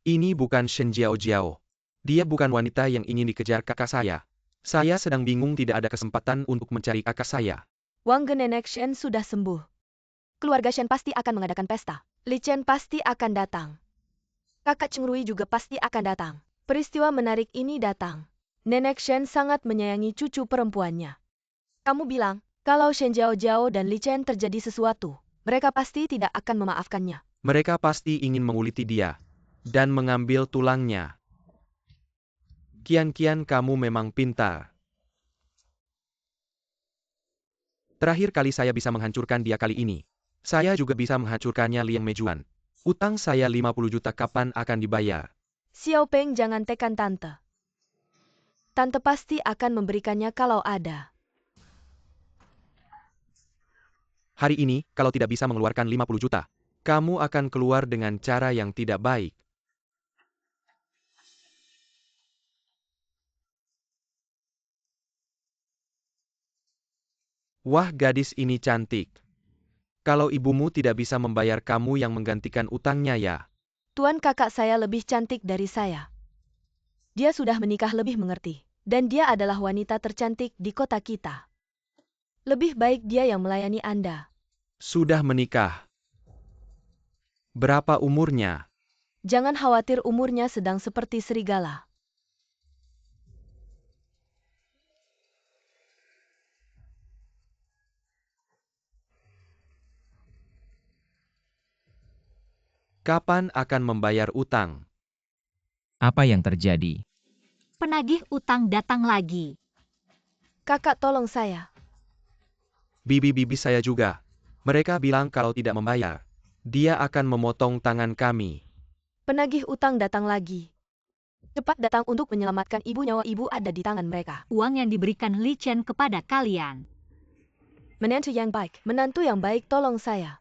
Ini bukan Shen Jiao. Dia bukan wanita yang ingin dikejar kakak saya. Saya sedang bingung, tidak ada kesempatan untuk mencari kakak saya. Wang Ge, Nenek Shen sudah sembuh. Keluarga Shen pasti akan mengadakan pesta. Li Chen pasti akan datang. Kakak Cheng Rui juga pasti akan datang. Peristiwa menarik ini datang. Nenek Shen sangat menyayangi cucu perempuannya. Kamu bilang, kalau Shen Jiao dan Li Chen terjadi sesuatu, mereka pasti tidak akan memaafkannya. Mereka pasti ingin menguliti dia dan mengambil tulangnya. Kian, kamu memang pintar. Terakhir kali saya bisa menghancurkan dia kali ini. Saya juga bisa menghancurkannya, Liang Meijuan. Utang saya 50 juta, kapan akan dibayar? Xiao Peng, jangan tekan tante. Tante pasti akan memberikannya kalau ada. Hari ini, kalau tidak bisa mengeluarkan 50 juta, kamu akan keluar dengan cara yang tidak baik. Wah, gadis ini cantik. Kalau ibumu tidak bisa membayar, kamu yang menggantikan utangnya ya. Tuan, kakak saya lebih cantik dari saya. Dia sudah menikah, lebih mengerti. Dan dia adalah wanita tercantik di kota kita. Lebih baik dia yang melayani Anda. Sudah menikah. Berapa umurnya? Jangan khawatir, umurnya sedang seperti serigala. Kapan akan membayar utang? Apa yang terjadi? Penagih utang datang lagi. Kakak, tolong saya. Bibi saya juga. Mereka bilang kalau tidak membayar, dia akan memotong tangan kami. Penagih utang datang lagi. Cepat datang untuk menyelamatkan ibu, nyawa ibu ada di tangan mereka. Uang yang diberikan Li Chen kepada kalian. Menantu yang baik, tolong saya.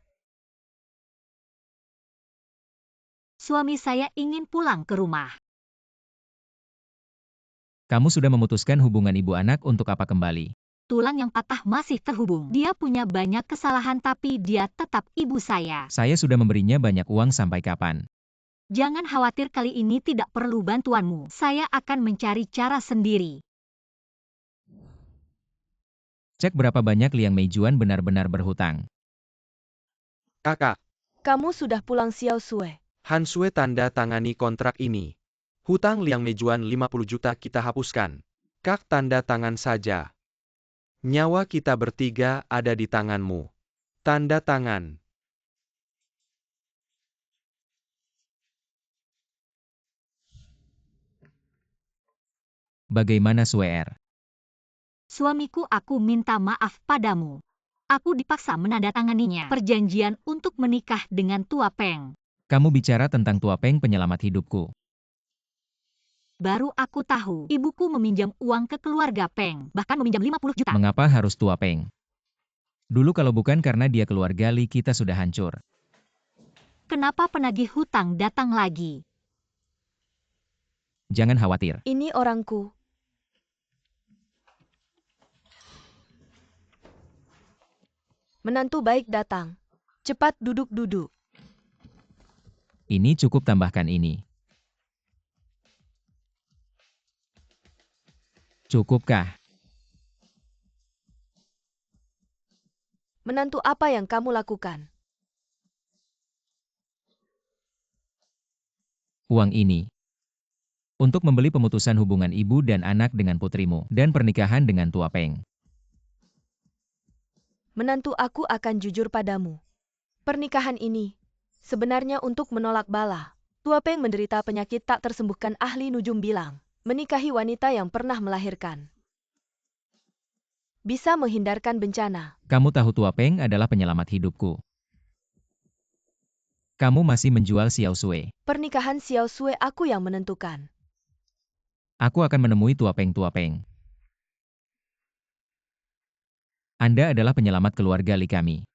Suami saya ingin pulang ke rumah. Kamu sudah memutuskan hubungan ibu anak untuk apa kembali? Tulang yang patah masih terhubung. Dia punya banyak kesalahan tapi dia tetap ibu saya. Saya sudah memberinya banyak uang, sampai kapan? Jangan khawatir, kali ini tidak perlu bantuanmu. Saya akan mencari cara sendiri. Cek berapa banyak Liang Meijuan benar-benar berhutang. Kakak, Kamu sudah pulang Xiao Sue. Han Sue tanda tangani kontrak ini. Hutang Liang Meijuan 50 juta kita hapuskan. Kak tanda tangan saja. Nyawa kita bertiga ada di tanganmu. Tanda tangan. Bagaimana Sue? Suamiku, aku minta maaf padamu. Aku dipaksa menandatanganinya perjanjian untuk menikah dengan Tua Peng. Kamu bicara tentang Tua Peng penyelamat hidupku. Baru aku tahu, ibuku meminjam uang ke keluarga Peng, bahkan meminjam 50 juta. Mengapa harus Tua Peng? Dulu kalau bukan karena dia keluarga Li, kita sudah hancur. Kenapa penagih hutang datang lagi? Jangan khawatir. Ini orangku. Menantu baik datang. Cepat duduk-duduk. Ini cukup, tambahkan ini. Cukupkah? Menantu, apa yang kamu lakukan? Uang ini. Untuk membeli pemutusan hubungan ibu dan anak dengan putrimu, dan pernikahan dengan Tua Peng. Menantu, aku akan jujur padamu. Pernikahan ini sebenarnya untuk menolak bala. Tua Peng menderita penyakit tak tersembuhkan, ahli nujum bilang. Menikahi wanita yang pernah melahirkan bisa menghindarkan bencana. Kamu tahu Tua Peng adalah penyelamat hidupku. Kamu masih menjual Xiao Sue. Pernikahan Xiao Sue aku yang menentukan. Aku akan menemui Tua Peng. Anda adalah penyelamat keluarga Li kami.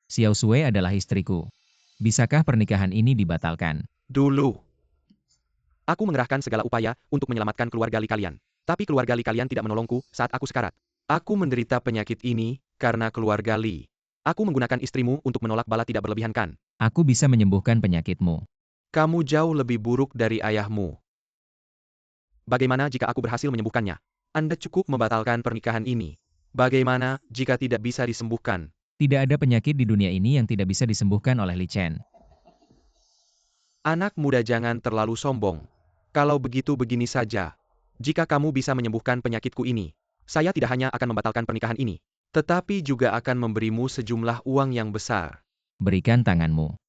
Xiao Sue adalah istriku. Bisakah pernikahan ini dibatalkan? Dulu. Aku mengerahkan segala upaya untuk menyelamatkan keluarga Li kalian. Tapi keluarga Li kalian tidak menolongku saat aku sekarat. Aku menderita penyakit ini karena keluarga Li. Aku menggunakan istrimu untuk menolak bala tidak berlebihan kan? Aku bisa menyembuhkan penyakitmu. Kamu jauh lebih buruk dari ayahmu. Bagaimana jika aku berhasil menyembuhkannya? Anda cukup membatalkan pernikahan ini. Bagaimana jika tidak bisa disembuhkan? Tidak ada penyakit di dunia ini yang tidak bisa disembuhkan oleh Li Chen. Anak muda, jangan terlalu sombong. Kalau begitu begini saja. Jika kamu bisa menyembuhkan penyakitku ini, saya tidak hanya akan membatalkan pernikahan ini, tetapi juga akan memberimu sejumlah uang yang besar. Berikan tanganmu.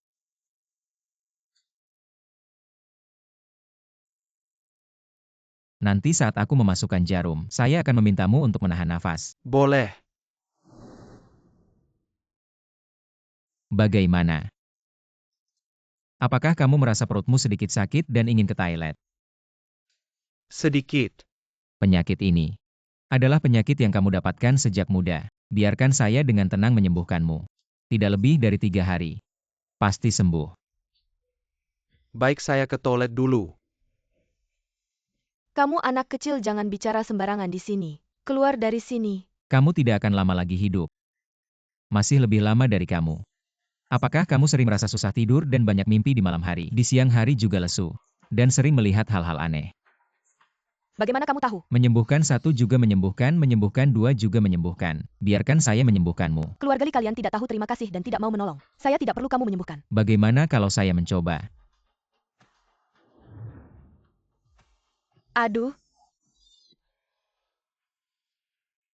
Nanti saat aku memasukkan jarum, saya akan memintamu untuk menahan nafas. Boleh. Bagaimana? Apakah kamu merasa perutmu sedikit sakit dan ingin ke toilet? Sedikit. Penyakit ini adalah penyakit yang kamu dapatkan sejak muda. Biarkan saya dengan tenang menyembuhkanmu. Tidak lebih dari 3 hari. Pasti sembuh. Baik, saya ke toilet dulu. Kamu anak kecil, jangan bicara sembarangan di sini. Keluar dari sini. Kamu tidak akan lama lagi hidup. Masih lebih lama dari kamu. Apakah kamu sering merasa susah tidur dan banyak mimpi di malam hari? Di siang hari juga lesu. Dan sering melihat hal-hal aneh. Bagaimana kamu tahu? Menyembuhkan 1 juga menyembuhkan 2 juga menyembuhkan. Biarkan saya menyembuhkanmu. Keluarga Li kalian tidak tahu terima kasih dan tidak mau menolong. Saya tidak perlu kamu menyembuhkan. Bagaimana kalau saya mencoba? Aduh,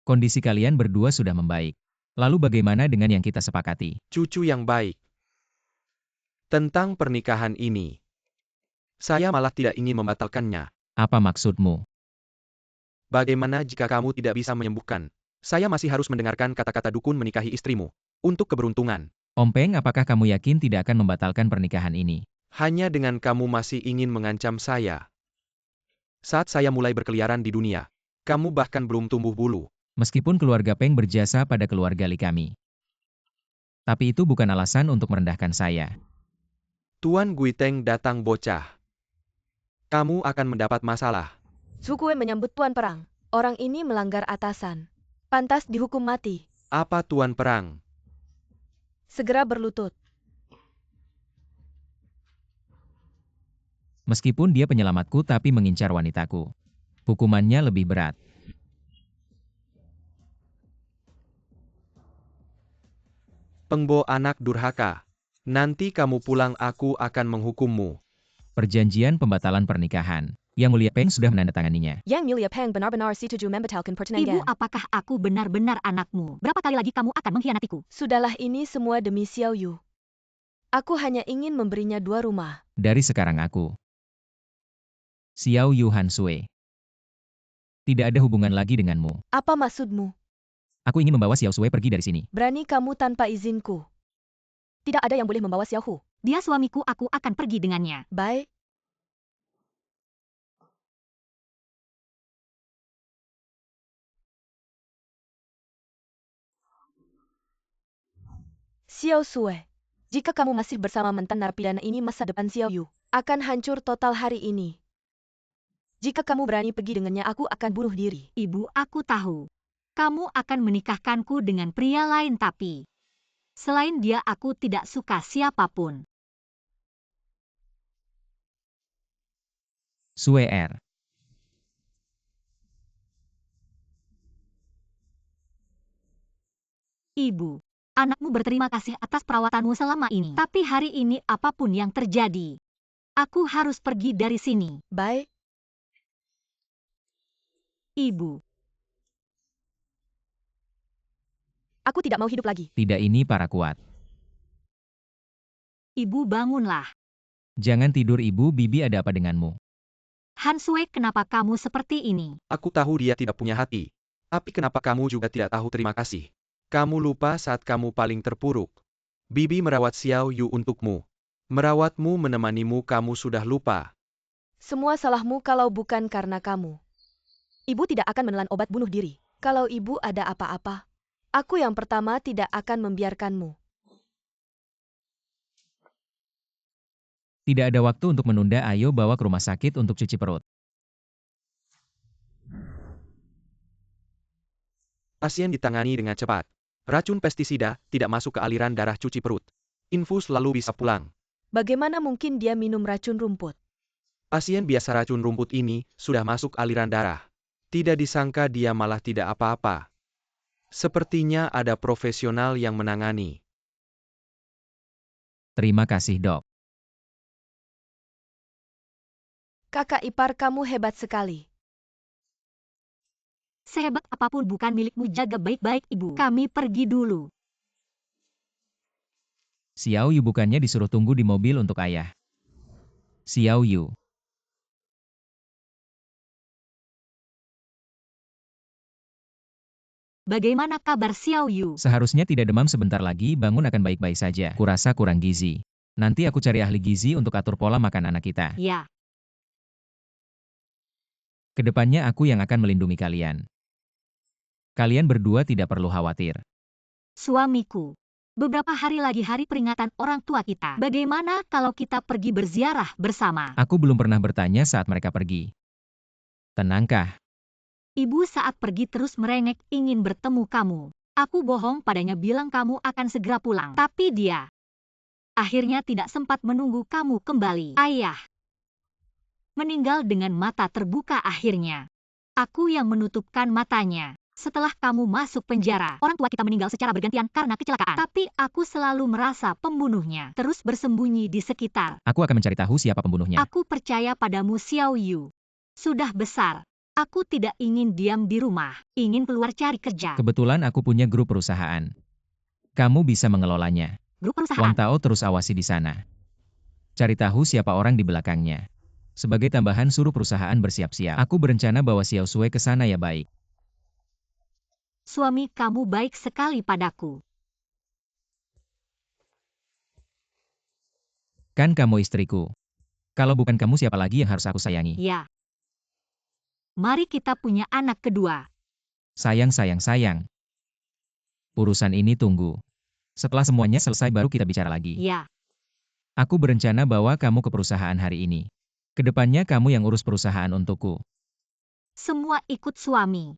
Kondisi kalian berdua sudah membaik. Lalu bagaimana dengan yang kita sepakati? Cucu yang baik. Tentang pernikahan ini, saya malah tidak ingin membatalkannya. Apa maksudmu? Bagaimana jika kamu tidak bisa menyembuhkan? Saya masih harus mendengarkan kata-kata dukun menikahi istrimu. Untuk keberuntungan. Om Peng, apakah kamu yakin tidak akan membatalkan pernikahan ini? Hanya dengan kamu masih ingin mengancam saya. Saat saya mulai berkeliaran di dunia, kamu bahkan belum tumbuh bulu. Meskipun keluarga Peng berjasa pada keluarga Li kami. Tapi itu bukan alasan untuk merendahkan saya. Tuan Guiteng datang bocah. Kamu akan mendapat masalah. Zukue menyambut Tuan Perang. Orang ini melanggar atasan. Pantas dihukum mati. Apa Tuan Perang? Segera berlutut. Meskipun dia penyelamatku tapi mengincar wanitaku. Hukumannya lebih berat. Pengbo anak durhaka. Nanti kamu pulang aku akan menghukummu. Perjanjian pembatalan pernikahan. Yang Mulia Peng sudah menandatanganinya. Yang Mulia Peng benar-benar setuju membatalkan Ibu, pertunangan. apakah aku benar-benar anakmu? Berapa kali lagi kamu akan mengkhianatiku? Sudahlah, ini semua demi Xiao Yu. Aku hanya ingin memberinya 2 rumah. Dari sekarang aku Xiao Yu Han Sui. Tidak ada hubungan lagi denganmu. Apa maksudmu? Aku ingin membawa Xiao Sui pergi dari sini. Berani kamu tanpa izinku? Tidak ada yang boleh membawa Xiao Hu. Dia suamiku, aku akan pergi dengannya. Baik. Xiao Sui, jika kamu masih bersama mantan narapidana ini, masa depan Xiao Yu akan hancur total hari ini. Jika kamu berani pergi dengannya, aku akan bunuh diri. Ibu, aku tahu. Kamu akan menikahkanku dengan pria lain, tapi selain dia aku tidak suka siapapun. Sui Er. Ibu, anakmu berterima kasih atas perawatanmu selama ini. Tapi hari ini apapun yang terjadi, aku harus pergi dari sini. Baik. Ibu, Aku tidak mau hidup lagi. Tidak, ini para kuat. ibu bangunlah. Jangan tidur ibu, bibi, ada apa denganmu? Han Sui, kenapa kamu seperti ini? Aku tahu dia tidak punya hati. Tapi kenapa kamu juga tidak tahu terima kasih? Kamu lupa saat kamu paling terpuruk. Bibi merawat Xiao Yu untukmu. Merawatmu, menemanimu, kamu sudah lupa. Semua salahmu kalau bukan karena kamu. Ibu tidak akan menelan obat bunuh diri. Kalau ibu ada apa-apa, aku yang pertama tidak akan membiarkanmu. Tidak ada waktu untuk menunda, ayo bawa ke rumah sakit untuk cuci perut. Pasien ditangani dengan cepat. Racun pestisida tidak masuk ke aliran darah cuci perut. Infus lalu bisa pulang. Bagaimana mungkin dia minum racun rumput? Pasien biasa racun rumput ini sudah masuk aliran darah. Tidak disangka dia malah tidak apa-apa. Sepertinya ada profesional yang menangani. Terima kasih, Dok. Kakak ipar kamu hebat sekali. Sehebat apapun bukan milikmu, jaga baik-baik ibu. Kami pergi dulu. Xiao Yu bukannya disuruh tunggu di mobil untuk ayah. Xiao Yu. Bagaimana kabar Xiao Yu? Seharusnya tidak demam, sebentar lagi bangun akan baik-baik saja. Kurasa kurang gizi. Nanti aku cari ahli gizi untuk atur pola makan anak kita. Ya, Kedepannya aku yang akan melindungi kalian. Kalian berdua tidak perlu khawatir. suamiku. Beberapa hari lagi hari peringatan orang tua kita. Bagaimana kalau kita pergi berziarah bersama? Aku belum pernah bertanya saat mereka pergi. Tenangkah? Ibu saat pergi terus merengek ingin bertemu kamu. Aku bohong padanya bilang kamu akan segera pulang. Tapi dia akhirnya tidak sempat menunggu kamu kembali. Ayah meninggal dengan mata terbuka akhirnya. Aku yang menutupkan matanya. Setelah kamu masuk penjara, orang tua kita meninggal secara bergantian karena kecelakaan. Tapi aku selalu merasa pembunuhnya terus bersembunyi di sekitar. Aku akan mencari tahu siapa pembunuhnya. Aku percaya padamu Xiao Yu. Sudah besar. Aku tidak ingin diam di rumah. Ingin keluar cari kerja. Kebetulan aku punya grup perusahaan. Kamu bisa mengelolanya. Grup perusahaan. Wang Tao terus awasi di sana. Cari tahu siapa orang di belakangnya. Sebagai tambahan, suruh perusahaan bersiap-siap. Aku berencana bawa Xiao Sui ke sana, ya baik. Suami kamu baik sekali padaku. Kan kamu istriku. Kalau bukan kamu, siapa lagi yang harus aku sayangi? Ya. Mari kita punya anak kedua. Sayang. Urusan ini tunggu. Setelah semuanya selesai baru kita bicara lagi. Ya. Aku berencana bawa kamu ke perusahaan hari ini. Kedepannya kamu yang urus perusahaan untukku. Semua ikut suami.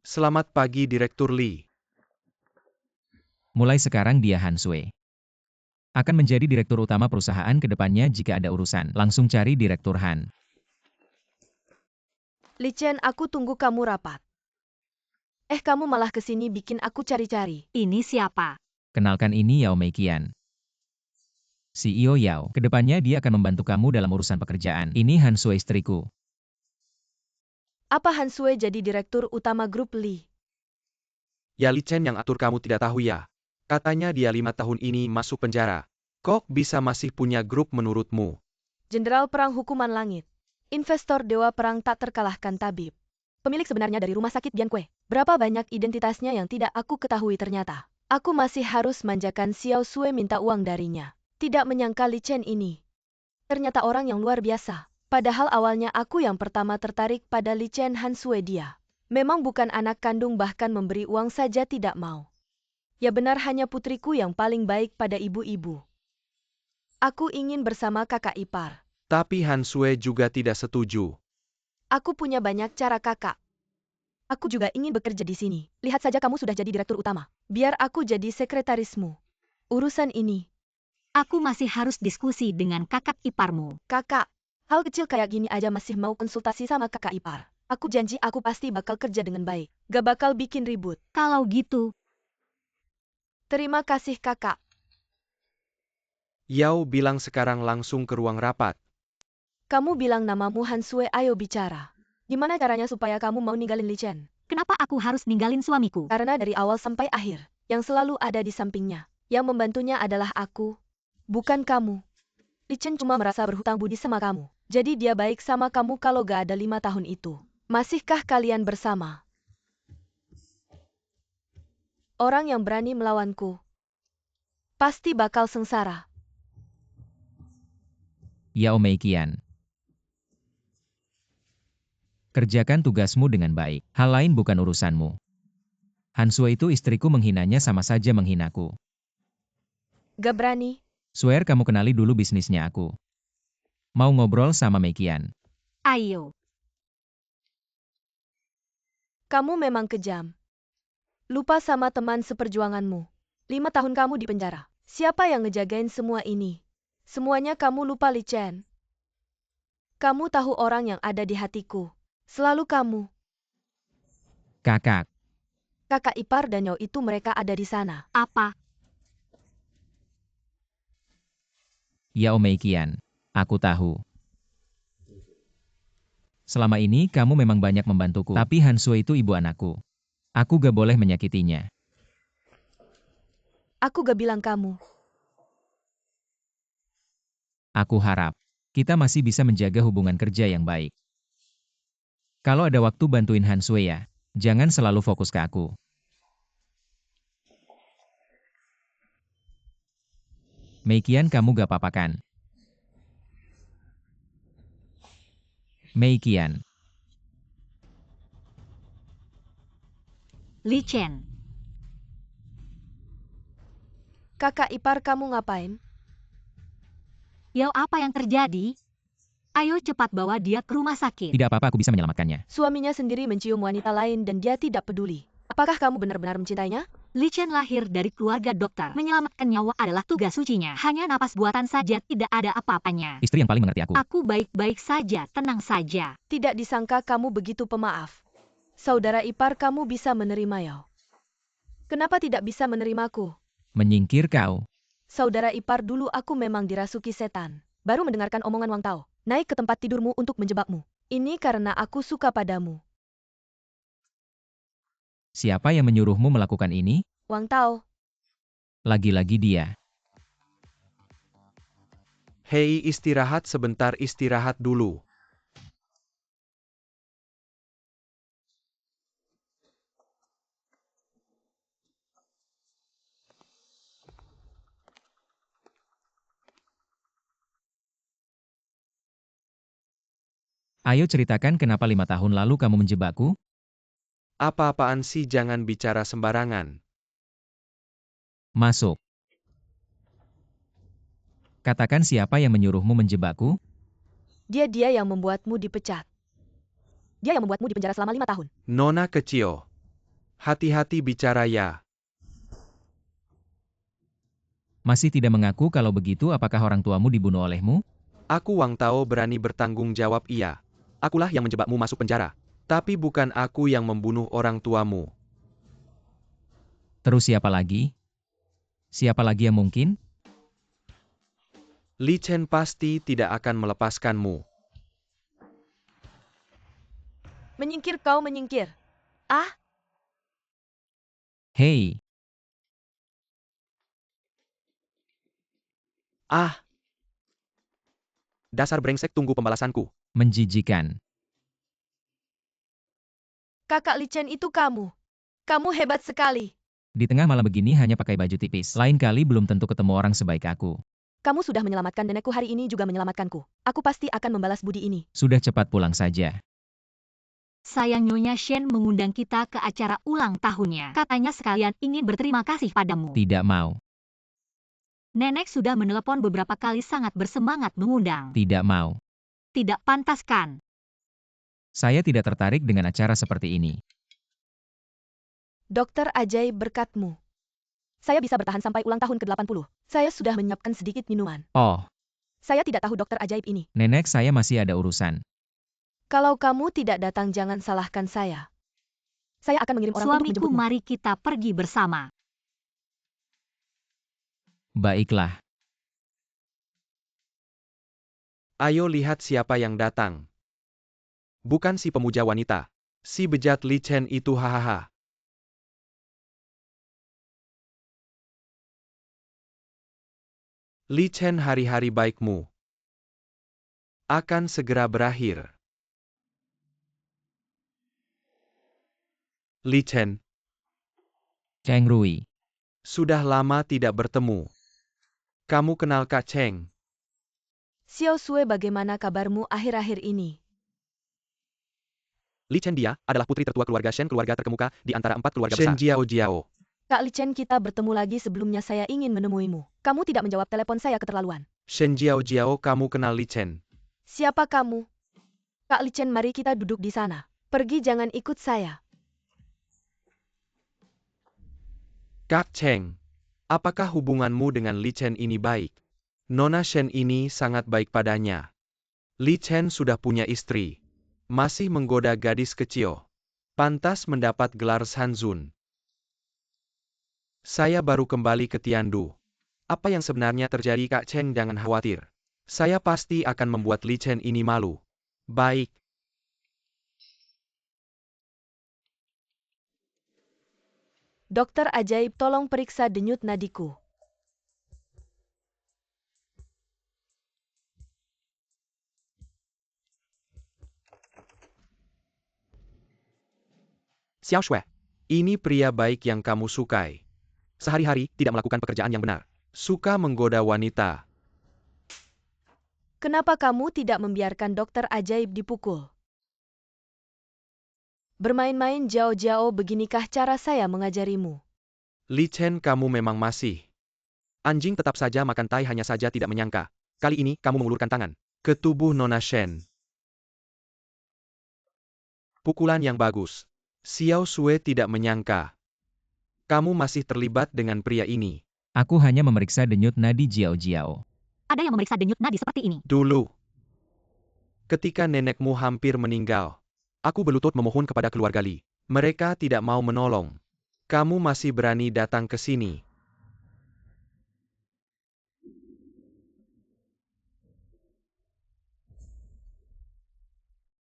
Selamat pagi Direktur Lee. Mulai sekarang dia Han Sui. Akan menjadi direktur utama perusahaan ke depannya jika ada urusan. Langsung cari Direktur Han. Li Chen, aku tunggu kamu rapat. Kamu malah kesini bikin aku cari-cari. Ini siapa? Kenalkan ini Yao Meiqian. CEO Yao. Kedepannya dia akan membantu kamu dalam urusan pekerjaan. Ini Han Sui istriku. Apa Han Sui jadi direktur utama grup Li? Ya Li Chen yang atur kamu tidak tahu ya. Katanya dia 5 tahun ini masuk penjara. Kok bisa masih punya grup menurutmu? Jenderal Perang Hukuman Langit. Investor Dewa Perang tak terkalahkan tabib. Pemilik sebenarnya dari rumah sakit Bianque. Berapa banyak identitasnya yang tidak aku ketahui ternyata. Aku masih harus manjakan Xiao Sui minta uang darinya. Tidak menyangka Li Chen ini. Ternyata orang yang luar biasa. Padahal awalnya aku yang pertama tertarik pada Li Chen Han Sui dia. Memang bukan anak kandung bahkan memberi uang saja tidak mau. Ya benar hanya putriku yang paling baik pada ibu-ibu. Aku ingin bersama kakak ipar. Tapi Han Sui juga tidak setuju. Aku punya banyak cara kakak. Aku juga ingin bekerja di sini. Lihat saja kamu sudah jadi direktur utama. Biar aku jadi sekretarismu. Urusan ini. Aku masih harus diskusi dengan kakak iparmu. Kakak, hal kecil kayak gini aja masih mau konsultasi sama kakak ipar. Aku janji aku pasti bakal kerja dengan baik. Gak bakal bikin ribut. Kalau gitu, Terima kasih kakak. Yao bilang sekarang langsung ke ruang rapat. Kamu bilang namamu Han Sui, ayo bicara. Gimana caranya supaya kamu mau ninggalin Li Chen? kenapa aku harus ninggalin suamiku? Karena dari awal sampai akhir, yang selalu ada di sampingnya, yang membantunya adalah aku, bukan kamu. Li Chen cuma merasa berhutang budi sama kamu. Jadi dia baik sama kamu kalau gak ada 5 tahun itu. Masihkah kalian bersama? Orang yang berani melawanku pasti bakal sengsara. Yao Meiqian. Kerjakan tugasmu dengan baik. Hal lain bukan urusanmu. Han Sui itu istriku, menghinanya sama saja menghinaku. Gak berani? Swear kamu kenali dulu bisnisnya aku. Mau ngobrol sama Meiqian. Ayo, Kamu memang kejam. Lupa sama teman seperjuanganmu. 5 tahun kamu di penjara. Siapa yang ngejagain semua ini? Semuanya kamu lupa, Li Chen. Kamu tahu orang yang ada di hatiku. Selalu kamu. Kakak. Kakak ipar dan Yao itu mereka ada di sana. apa? Yao Meiqian. Aku tahu. Selama ini kamu memang banyak membantuku. Tapi Han Sui itu ibu anakku. Aku gak boleh menyakitinya. Aku gak bilang kamu. Aku harap kita masih bisa menjaga hubungan kerja yang baik. Kalau ada waktu bantuin Han Sui ya, jangan selalu fokus ke aku. Meiqian, kamu gak apa-apa kan? Meiqian. Li Chen, Kakak ipar kamu ngapain? Yao, apa yang terjadi? Ayo cepat bawa dia ke rumah sakit. Tidak apa-apa, aku bisa menyelamatkannya. Suaminya sendiri mencium wanita lain dan dia tidak peduli. Apakah kamu benar-benar mencintainya? Li Chen lahir dari keluarga dokter. Menyelamatkan nyawa adalah tugas sucinya. Hanya napas buatan saja, tidak ada apa-apanya. Istri yang paling mengerti aku. Aku baik-baik saja, tenang saja. Tidak disangka kamu begitu pemaaf. Saudara ipar kamu bisa menerima Yao. Kenapa tidak bisa menerimaku? Menyingkir kau. Saudara ipar, dulu aku memang dirasuki setan. Baru mendengarkan omongan Wang Tao, naik ke tempat tidurmu untuk menjebakmu. Ini karena aku suka padamu. Siapa yang menyuruhmu melakukan ini? Wang Tao, Lagi-lagi dia. Hei, istirahat sebentar, istirahat dulu. Ayo ceritakan kenapa 5 tahun lalu kamu menjebakku? Apa-apaan sih, jangan bicara sembarangan. Masuk. Katakan siapa yang menyuruhmu menjebakku? dia yang membuatmu dipecat. Dia yang membuatmu dipenjara selama 5 tahun. Nona kecil. Hati-hati bicara ya. Masih tidak mengaku kalau begitu apakah orang tuamu dibunuh olehmu? Aku Wang Tao berani bertanggung jawab iya. Akulah yang menjebakmu masuk penjara. Tapi bukan aku yang membunuh orang tuamu. Terus siapa lagi? Siapa lagi yang mungkin? Li Chen pasti tidak akan melepaskanmu. Menyingkir kau menyingkir. Ah, Hei, Ah! Dasar brengsek, tunggu pembalasanku. menjijikan. kakak Lichen itu kamu. Kamu hebat sekali. Di tengah malam begini hanya pakai baju tipis. Lain kali belum tentu ketemu orang sebaik aku. Kamu sudah menyelamatkan nenekku, hari ini juga menyelamatkanku. Aku pasti akan membalas budi ini. Sudah cepat pulang saja. Sayang Nyonya Shen mengundang kita ke acara ulang tahunnya. Katanya sekalian ingin berterima kasih padamu. Tidak mau. Nenek sudah menelepon beberapa kali sangat bersemangat mengundang. Tidak mau. Tidak pantas kan? Saya tidak tertarik dengan acara seperti ini. Dokter ajaib berkatmu. Saya bisa bertahan sampai ulang tahun ke-80. Saya sudah menyiapkan sedikit minuman. Oh, Saya tidak tahu dokter ajaib ini. nenek saya masih ada urusan. Kalau kamu tidak datang jangan salahkan saya. Saya akan mengirim orang untuk Suamiku, menjemputmu. mari kita pergi bersama. Baiklah. Ayo lihat siapa yang datang. Bukan si pemuja wanita. Si bejat Li Chen itu, hahaha. Li Chen, hari-hari baikmu akan segera berakhir. Li Chen, Cheng Rui. sudah lama tidak bertemu. Kamu kenal Kak Cheng? Xiao Sue, bagaimana kabarmu akhir-akhir ini? Li Chen, dia adalah putri tertua keluarga Shen, keluarga terkemuka di antara 4 keluarga Shen besar. Jiao Jiao. Kak Lichen, kita bertemu lagi. Sebelumnya saya ingin menemuimu. Kamu tidak menjawab telepon saya, keterlaluan. Shen Jiao Jiao, kamu kenal Li Chen? Siapa kamu? Kak Lichen, mari kita duduk di sana. Pergi, jangan ikut saya. Kak Cheng, apakah hubunganmu dengan Li Chen ini baik? Nona Shen ini sangat baik padanya. Li Chen sudah punya istri. Masih menggoda gadis kecil. Pantas mendapat gelar Sanzun. Saya baru kembali ke Tiandu. Apa yang sebenarnya terjadi, Kak Cheng? Jangan khawatir. Saya pasti akan membuat Li Chen ini malu. Baik. Dokter ajaib, tolong periksa denyut nadiku. Xiao Shui, Ini pria baik yang kamu sukai. sehari-hari tidak melakukan pekerjaan yang benar. Suka menggoda wanita. Kenapa kamu tidak membiarkan dokter ajaib dipukul? Bermain-main jauh-jauh, beginikah cara saya mengajarimu? Li Chen, kamu memang masih. Anjing tetap saja makan tai, hanya saja tidak menyangka. Kali ini kamu mengulurkan tangan Ke tubuh Nona Shen. Pukulan yang bagus. Xiao Sue tidak menyangka. Kamu masih terlibat dengan pria ini. Aku hanya memeriksa denyut nadi Jiao Jiao. Ada yang memeriksa denyut nadi seperti ini. Dulu, ketika nenekmu hampir meninggal, aku berlutut memohon kepada keluarga Li. Mereka tidak mau menolong. Kamu masih berani datang ke sini.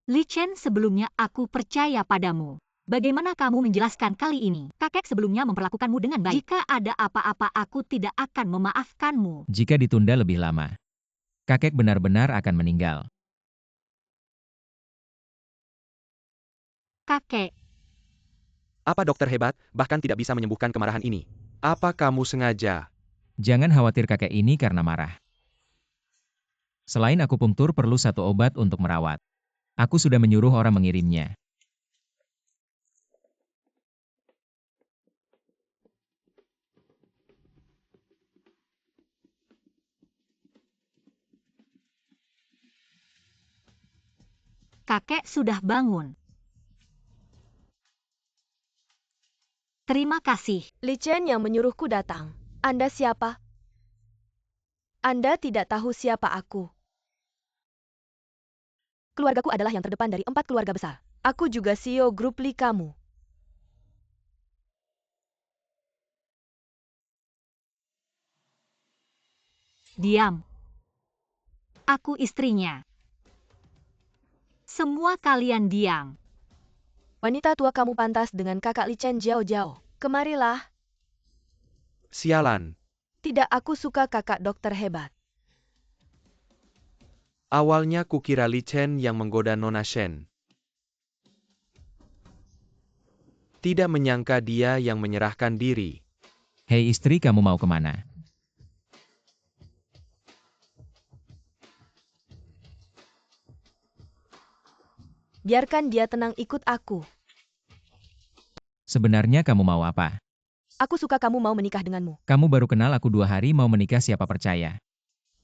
Li Chen, sebelumnya aku percaya padamu. Bagaimana kamu menjelaskan kali ini? Kakek sebelumnya memperlakukanmu dengan baik. Jika ada apa-apa, aku tidak akan memaafkanmu. Jika ditunda lebih lama, kakek benar-benar akan meninggal. Kakek, Apa dokter hebat, bahkan tidak bisa menyembuhkan kemarahan ini? Apa kamu sengaja? Jangan khawatir, kakek ini karena marah. Selain akupunktur perlu satu obat untuk merawat. Aku sudah menyuruh orang mengirimnya. kakek sudah bangun. Terima kasih. Li Chen yang menyuruhku datang. Anda siapa? Anda tidak tahu siapa aku. Keluargaku adalah yang terdepan dari 4 keluarga besar. Aku juga CEO grup Li kamu. Diam. Aku istrinya. Semua kalian diam. Wanita tua kamu pantas dengan kakak Li Chen Jiao Jiao. Kemarilah. Sialan. Tidak, aku suka kakak dokter hebat. Awalnya kukira Li Chen yang menggoda Nona Shen. Tidak menyangka dia yang menyerahkan diri. Hei istri, kamu mau kemana? Biarkan dia tenang, ikut aku. Sebenarnya kamu mau apa? Aku suka kamu mau menikah denganmu. Kamu baru kenal aku 2 hari mau menikah, siapa percaya?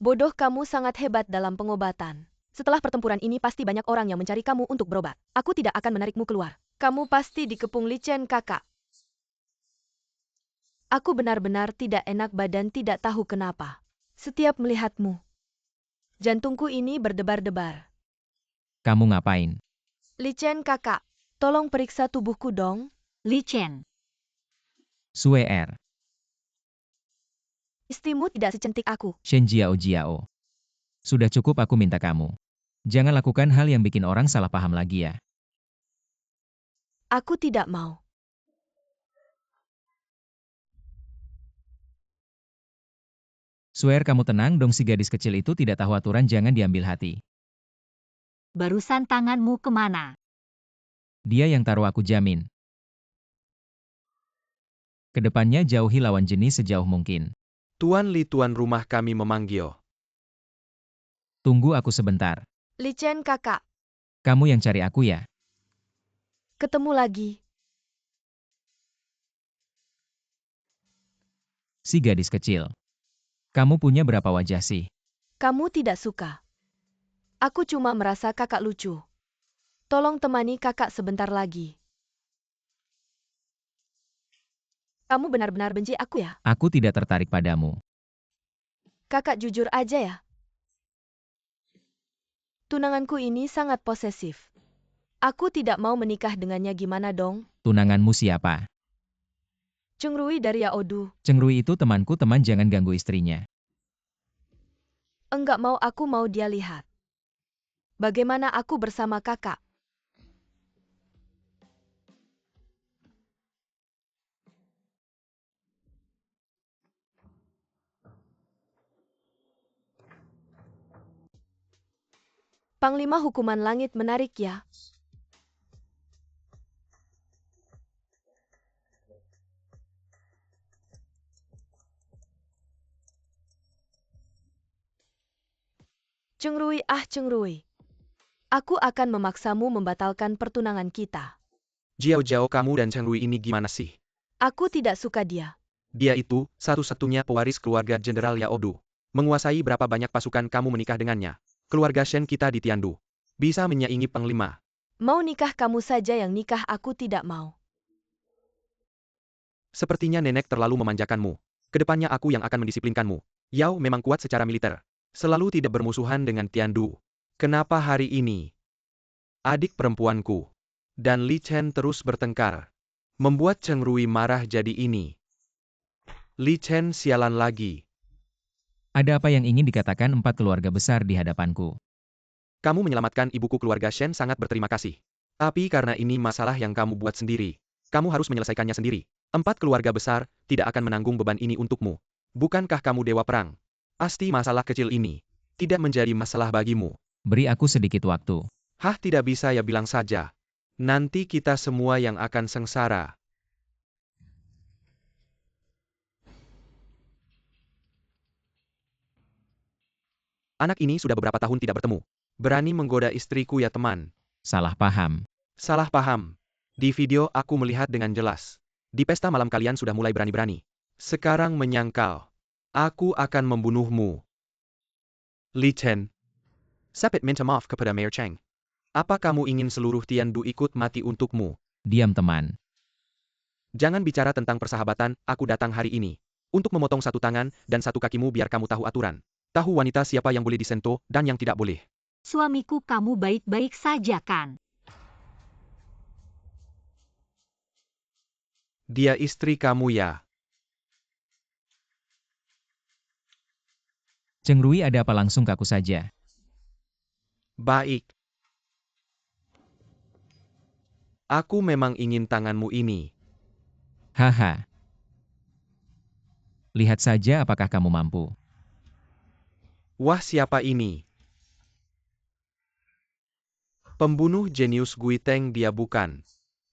Bodoh, kamu sangat hebat dalam pengobatan. Setelah pertempuran ini pasti banyak orang yang mencari kamu untuk berobat. Aku tidak akan menarikmu keluar. Kamu pasti dikepung Li Chen kakak. Aku benar-benar tidak enak badan, tidak tahu kenapa. Setiap melihatmu, jantungku ini berdebar-debar. Kamu ngapain? Li Chen kakak, tolong periksa tubuhku dong. Li Chen. Sue Er. Istrimu tidak secantik aku. Shen Jiao Jiao. Sudah cukup, aku minta kamu. Jangan lakukan hal yang bikin orang salah paham lagi ya. Aku tidak mau. Swear, kamu tenang dong, si gadis kecil itu tidak tahu aturan, jangan diambil hati. Barusan tanganmu kemana? Dia yang taruh, aku jamin. Kedepannya jauhi lawan jenis sejauh mungkin. Tuan Li, tuan rumah kami memanggil. Tunggu aku sebentar. Li Chen kakak, Kamu yang cari aku ya? ketemu lagi. Si gadis kecil. Kamu punya berapa wajah sih? Kamu tidak suka. Aku cuma merasa kakak lucu. Tolong temani kakak sebentar lagi. Kamu benar-benar benci aku ya? Aku tidak tertarik padamu. Kakak jujur aja ya. Tunanganku ini sangat posesif. Aku tidak mau menikah dengannya, gimana dong? Tunanganmu siapa? Cheng Rui dari Yaodu. Cheng Rui itu temanku, teman, jangan ganggu istrinya. Enggak mau, aku mau dia lihat. Bagaimana aku bersama kakak? Panglima Hukuman Langit menarik ya. Cheng Rui, Cheng Rui. Aku akan memaksamu membatalkan pertunangan kita. Jiao Jiao, kamu dan Cheng Rui ini gimana sih? Aku tidak suka dia. Dia itu satu-satunya pewaris keluarga Jenderal Yaodu. Menguasai berapa banyak pasukan kamu menikah dengannya? Keluarga Shen kita di Tiandu. Bisa menyaingi Panglima. Mau nikah kamu saja yang nikah, aku tidak mau. Sepertinya nenek terlalu memanjakanmu. Kedepannya aku yang akan mendisiplinkanmu. Yao memang kuat secara militer. Selalu tidak bermusuhan dengan Tiandu. Kenapa hari ini adik perempuanku dan Li Chen terus bertengkar? Membuat Cheng Rui marah jadi ini. Li Chen sialan lagi. Ada apa yang ingin dikatakan 4 keluarga besar di hadapanku? Kamu menyelamatkan ibuku, keluarga Shen sangat berterima kasih. Tapi karena ini masalah yang kamu buat sendiri, kamu harus menyelesaikannya sendiri. 4 keluarga besar tidak akan menanggung beban ini untukmu. Bukankah kamu dewa perang? Pasti masalah kecil ini tidak menjadi masalah bagimu. Beri aku sedikit waktu. Hah, tidak bisa ya, bilang saja. Nanti kita semua yang akan sengsara. Anak ini sudah beberapa tahun tidak bertemu. Berani menggoda istriku ya teman. Salah paham. Salah paham. Di video aku melihat dengan jelas. Di pesta malam kalian sudah mulai berani-berani. Sekarang menyangkal. Aku akan membunuhmu. Li Chen. Sepit minta maaf kepada Mayor Cheng. Apa kamu ingin seluruh Tiandu ikut mati untukmu? Diam teman. Jangan bicara tentang persahabatan, aku datang hari ini. Untuk memotong 1 tangan dan 1 kakimu biar kamu tahu aturan. Tahu wanita siapa yang boleh disentuh dan yang tidak boleh. Suamiku, kamu baik-baik saja kan? Dia istri kamu ya? Cheng Rui, ada apa, langsung ke aku saja. Baik. Aku memang ingin tanganmu ini. Haha. Lihat saja apakah kamu mampu. Wah, siapa ini? Pembunuh jenius Gui Teng dia bukan.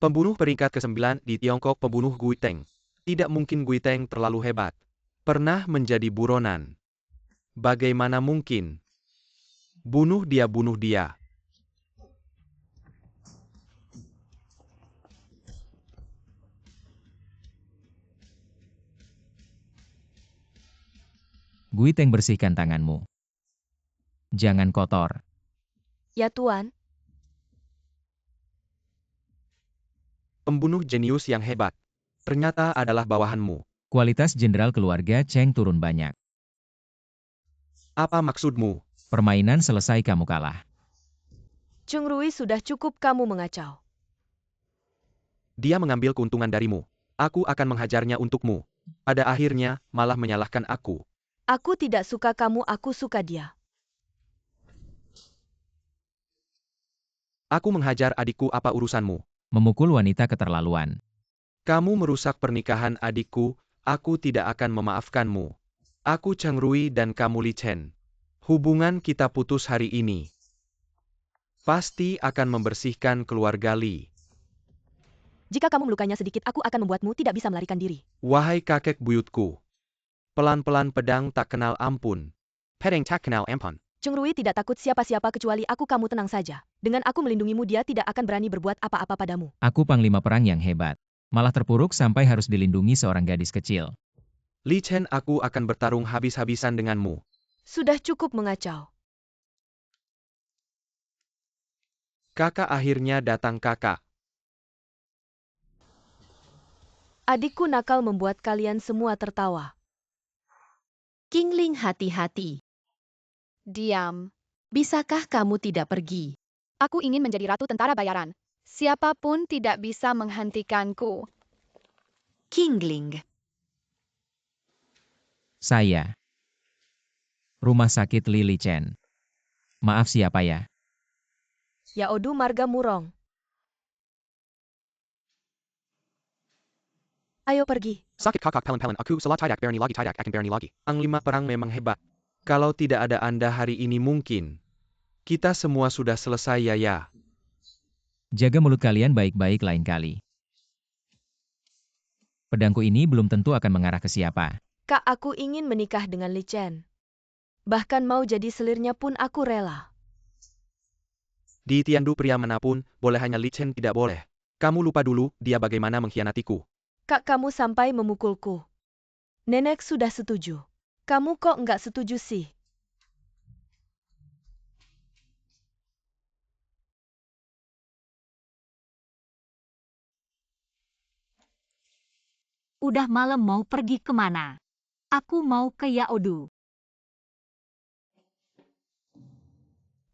Pembunuh peringkat ke-9 di Tiongkok, pembunuh Gui Teng. Tidak mungkin Gui Teng terlalu hebat. Pernah menjadi buronan. Bagaimana mungkin? Bunuh dia, bunuh dia. Gui Teng, bersihkan tanganmu. Jangan kotor. Ya Tuan, Pembunuh jenius yang hebat. Ternyata adalah bawahanmu. Kualitas jenderal keluarga Cheng turun banyak. Apa maksudmu? Permainan selesai, kamu kalah. Cheng Rui, sudah cukup kamu mengacau. Dia mengambil keuntungan darimu. Aku akan menghajarnya untukmu. Pada akhirnya, malah menyalahkan aku. Aku tidak suka kamu, aku suka dia. Aku menghajar adikku, apa urusanmu? Memukul wanita keterlaluan. Kamu merusak pernikahan adikku, aku tidak akan memaafkanmu. Aku Cheng Rui dan kamu Li Chen. Hubungan kita putus hari ini. Pasti akan membersihkan keluarga Li. Jika kamu melukainya sedikit, aku akan membuatmu tidak bisa melarikan diri. Wahai kakek buyutku. Pelan-pelan pedang tak kenal ampun. Pedang tak kenal ampun. Cheng Rui tidak takut siapa-siapa kecuali aku, kamu tenang saja. Dengan aku melindungimu, dia tidak akan berani berbuat apa-apa padamu. Aku panglima perang yang hebat. Malah terpuruk sampai harus dilindungi seorang gadis kecil. Li Chen, aku akan bertarung habis-habisan denganmu. Sudah cukup mengacau. Kakak, akhirnya datang kakak. Adikku nakal membuat kalian semua tertawa. Qingling, hati-hati. Diam. Bisakah kamu tidak pergi? Aku ingin menjadi ratu tentara bayaran. Siapapun tidak bisa menghentikanku. Qingling. Saya. Rumah sakit Li Chen. Maaf, siapa ya? Ya Odu Marga Murong. Ayo pergi. Sakit kakak pelen-pelen aku salah tidak berani lagi tidak akan berani lagi. Panglima perang memang hebat. Kalau tidak ada Anda hari ini mungkin. Kita semua sudah selesai ya. Jaga mulut kalian baik-baik lain kali. Pedangku ini belum tentu akan mengarah ke siapa. Kak, aku ingin menikah dengan Li Chen. Bahkan mau jadi selirnya pun aku rela. Di Tiandu pria manapun, boleh, hanya Li Chen tidak boleh. Kamu lupa dulu, dia bagaimana mengkhianatiku. Kak, kamu sampai memukulku. Nenek sudah setuju. Kamu kok nggak setuju sih? Udah malam, mau pergi kemana? Aku mau ke Yaodu.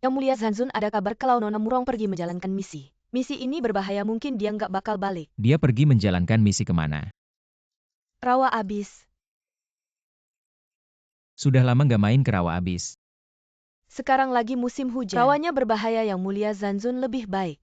Yang Mulia Zanzun, ada kabar kalau Nona Murong pergi menjalankan misi. Misi ini berbahaya, mungkin dia nggak bakal balik. Dia pergi menjalankan misi kemana? Rawa abis. Sudah lama nggak main ke rawa abis. Sekarang lagi musim hujan. Rawanya berbahaya, Yang Mulia Zanzun, lebih baik